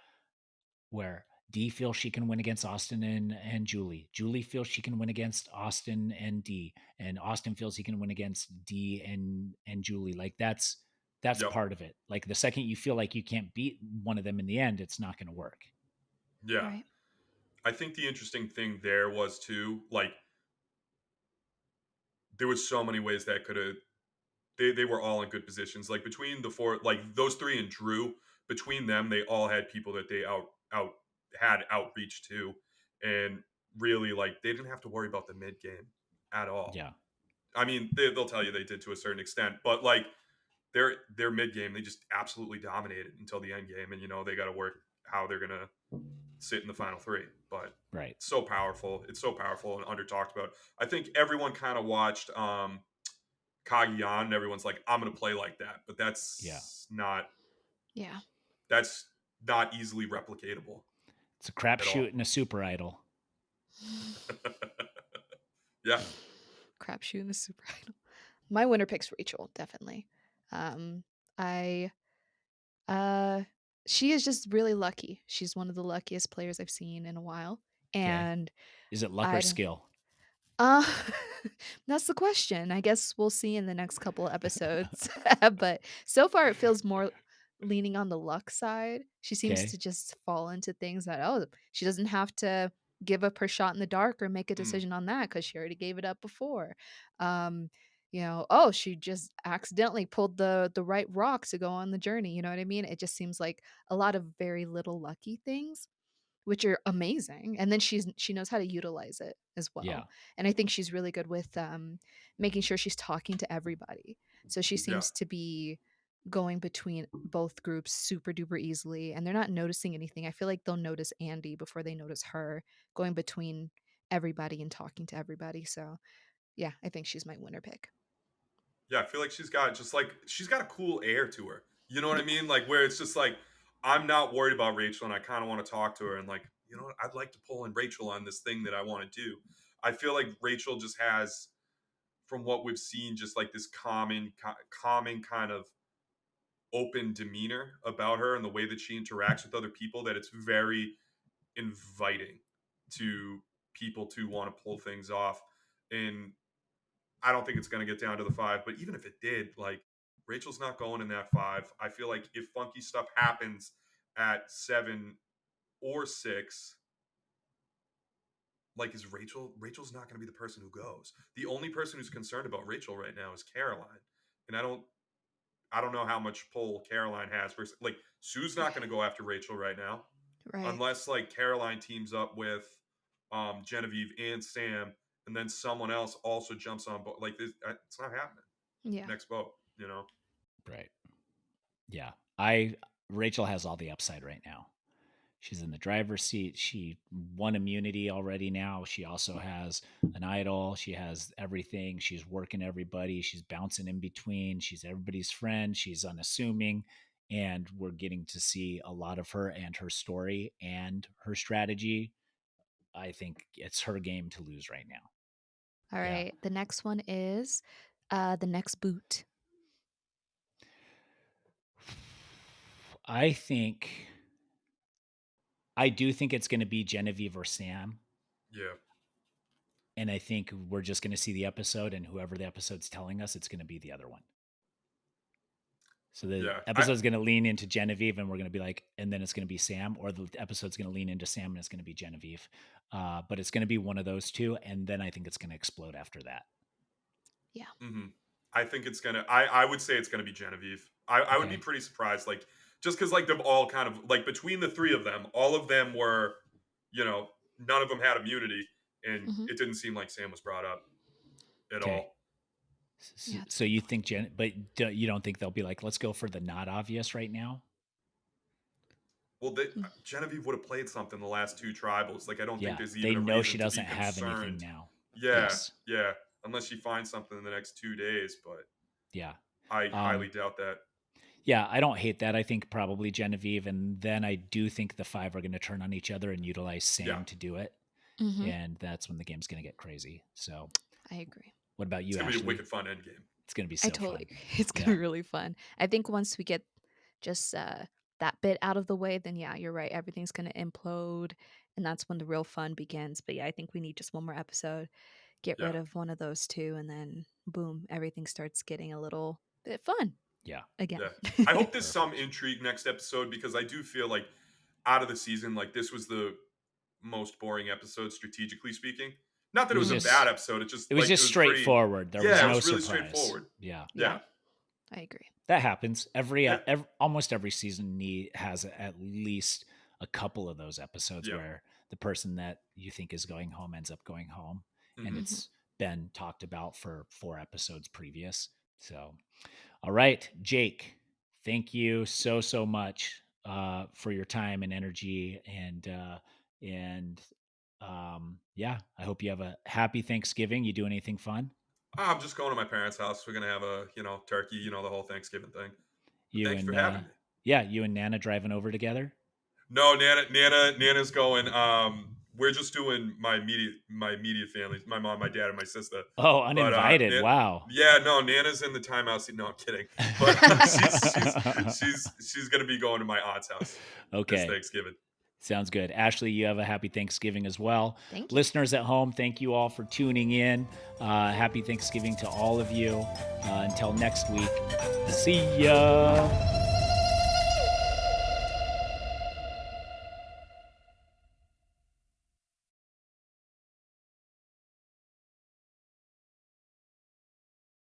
D feels she can win against Austin and Julie. Julie feels she can win against Austin and D, and Austin feels he can win against D and Julie. Like that's yep, part of it. Like the second you feel like you can't beat one of them in the end, it's not going to work. yeah. Right. I think the interesting thing there was too, like there was so many ways that could have they were all in good positions. Like between the four, like those three and Drew, between them, they all had people that they out had outreach to, and really like they didn't have to worry about the mid game at all. Yeah. I mean, they'll tell you they did to a certain extent, but like their mid game, they just absolutely dominated until the end game, and you know they got to work how they're gonna sit in the final three. But Right. so powerful, it's so powerful and under talked about. I think everyone kind of watched Kagiyan, and everyone's like, I'm gonna play like that, but Yeah. Yeah. that's not easily replicatable It's a at crapshoot all. and a super idol. Yeah, Crapshoot and a super idol. My winner pick's Rachel, definitely. Um, I she is just really lucky. She's one of the luckiest players I've seen in a while. Okay. And Is it luck or I don't skill? uh that's the question. I guess we'll see in the next couple of episodes. But so far it feels more leaning on the luck side. She seems Okay. to just fall into things that she doesn't have to give up her shot in the dark or make a mm, decision on that cuz she already gave it up before. Um she just accidentally pulled the right rock to go on the journey, you know what I mean? It just seems like a lot of very little lucky things which are amazing, and then she knows how to utilize it as Yeah. well, and I think she's really good with, making sure she's talking to everybody, so she yeah, seems to be going between both groups super duper easily, and they're not noticing anything. I feel like they'll notice Andy before they notice her going between everybody and talking to everybody, so, yeah, I think she's my winner pick. yeah. I feel like she's got a cool air to her. You know what I Yeah, mean? Like where it's just like I'm not worried about Rachel, and I kind of want to talk to her, and like you know what, I'd like to pull in Rachel on this thing that I want to do. I feel like Rachel just has, from what we've seen, just like this calming kind of open demeanor about her and the way that she interacts with other people, that it's very inviting to people to want to pull things off. And I don't think it's going to get down to the 5, but even if it did, like Rachel's not going in that 5. I feel like if funky stuff happens at 7 or 6, like is Rachel's not going to be the person who goes. The only person who's concerned about Rachel right now is Caroline. And I don't know how much pull Caroline has versus like Sue's not going to go after Rachel right now right. unless like Caroline teams up with Genevieve and Sam, and then someone else also jumps on boat. Like this, it's not happening. Yeah. Next boat, you know. Right. Yeah. Rachel has all the upside right now. She's in the driver's seat. She won immunity already now. She also has an idol. She has everything. She's working everybody. She's bouncing in between. She's everybody's friend. She's unassuming. And we're getting to see a lot of her and her story and her strategy. I think it's her game to lose right now. All Yeah. right, the next one is, the next boot. I think, I do think it's going to be Genevieve or Sam. Yeah, And I think we're just going to see the episode, and whoever the episode's telling us, it's going to be the other one. So the episode's going to lean into Genevieve, and we're going to be like, and then it's going to be Sam, or the episode's going to lean into Sam, and it's going to be Genevieve. But it's going to be one of those two, and then I think it's going to explode after that. Yeah. Mm-hmm. I think it's going to, I would say it's going to be Genevieve. I would be pretty surprised, like, just because, like, they've all kind of, like, between the three of them, all of them were, you know, none of them had immunity, and it didn't seem like Sam was brought up at all. So you think but you don't think they'll be like, let's go for the not obvious right now? Well, Genevieve would have played something the last two tribals. Like, I don't think there's even they a know reason she doesn't have anything now. Yeah, yeah. Unless she finds something in the next 2 days, but I highly doubt that. Yeah, I don't hate that. I think probably Genevieve, and then I do think the 5 are going to turn on each other and utilize Sam to do it, and that's when the game's going to get crazy. So I agree. What about you, It's going to be Ashleigh? a wicked fun end game. It's going to be so fun. Agree. It's going to be really fun. I think once we get just that bit out of the way, then you're right. Everything's going to implode, and that's when the real fun begins. But I think we need just one more episode, get rid of one of those two, and then boom, everything starts getting a little bit fun. Yeah. Again. Yeah. I hope there's some intrigue next episode, because I do feel like out of the season, like, this was the most boring episode, strategically speaking. Not that it was a bad episode. It was just straightforward. There was no really surprise. Straightforward. Yeah. I agree. That happens. Almost every season has at least a couple of those episodes where the person that you think is going home ends up going home, and it's been talked about for 4 episodes previous. So, all right, Jake, thank you so much for your time and energy, and I hope you have a happy Thanksgiving. You do anything fun? I'm just going to my parents' house. We're going to have a, turkey, the whole Thanksgiving thing. Thanks for having me. Yeah, you and Nana driving over together? No, Nana's going. We're just doing my immediate family, my mom, my dad, and my sister. Oh, uninvited. But, wow. Yeah, no, Nana's in the timeout. No, I'm kidding. But she's going to be going to my aunt's house. Okay. This Thanksgiving. Sounds good. Ashleigh, you have a happy Thanksgiving as well. Thank you. Listeners at home, thank you all for tuning in. Happy Thanksgiving to all of you. Until next week, see ya.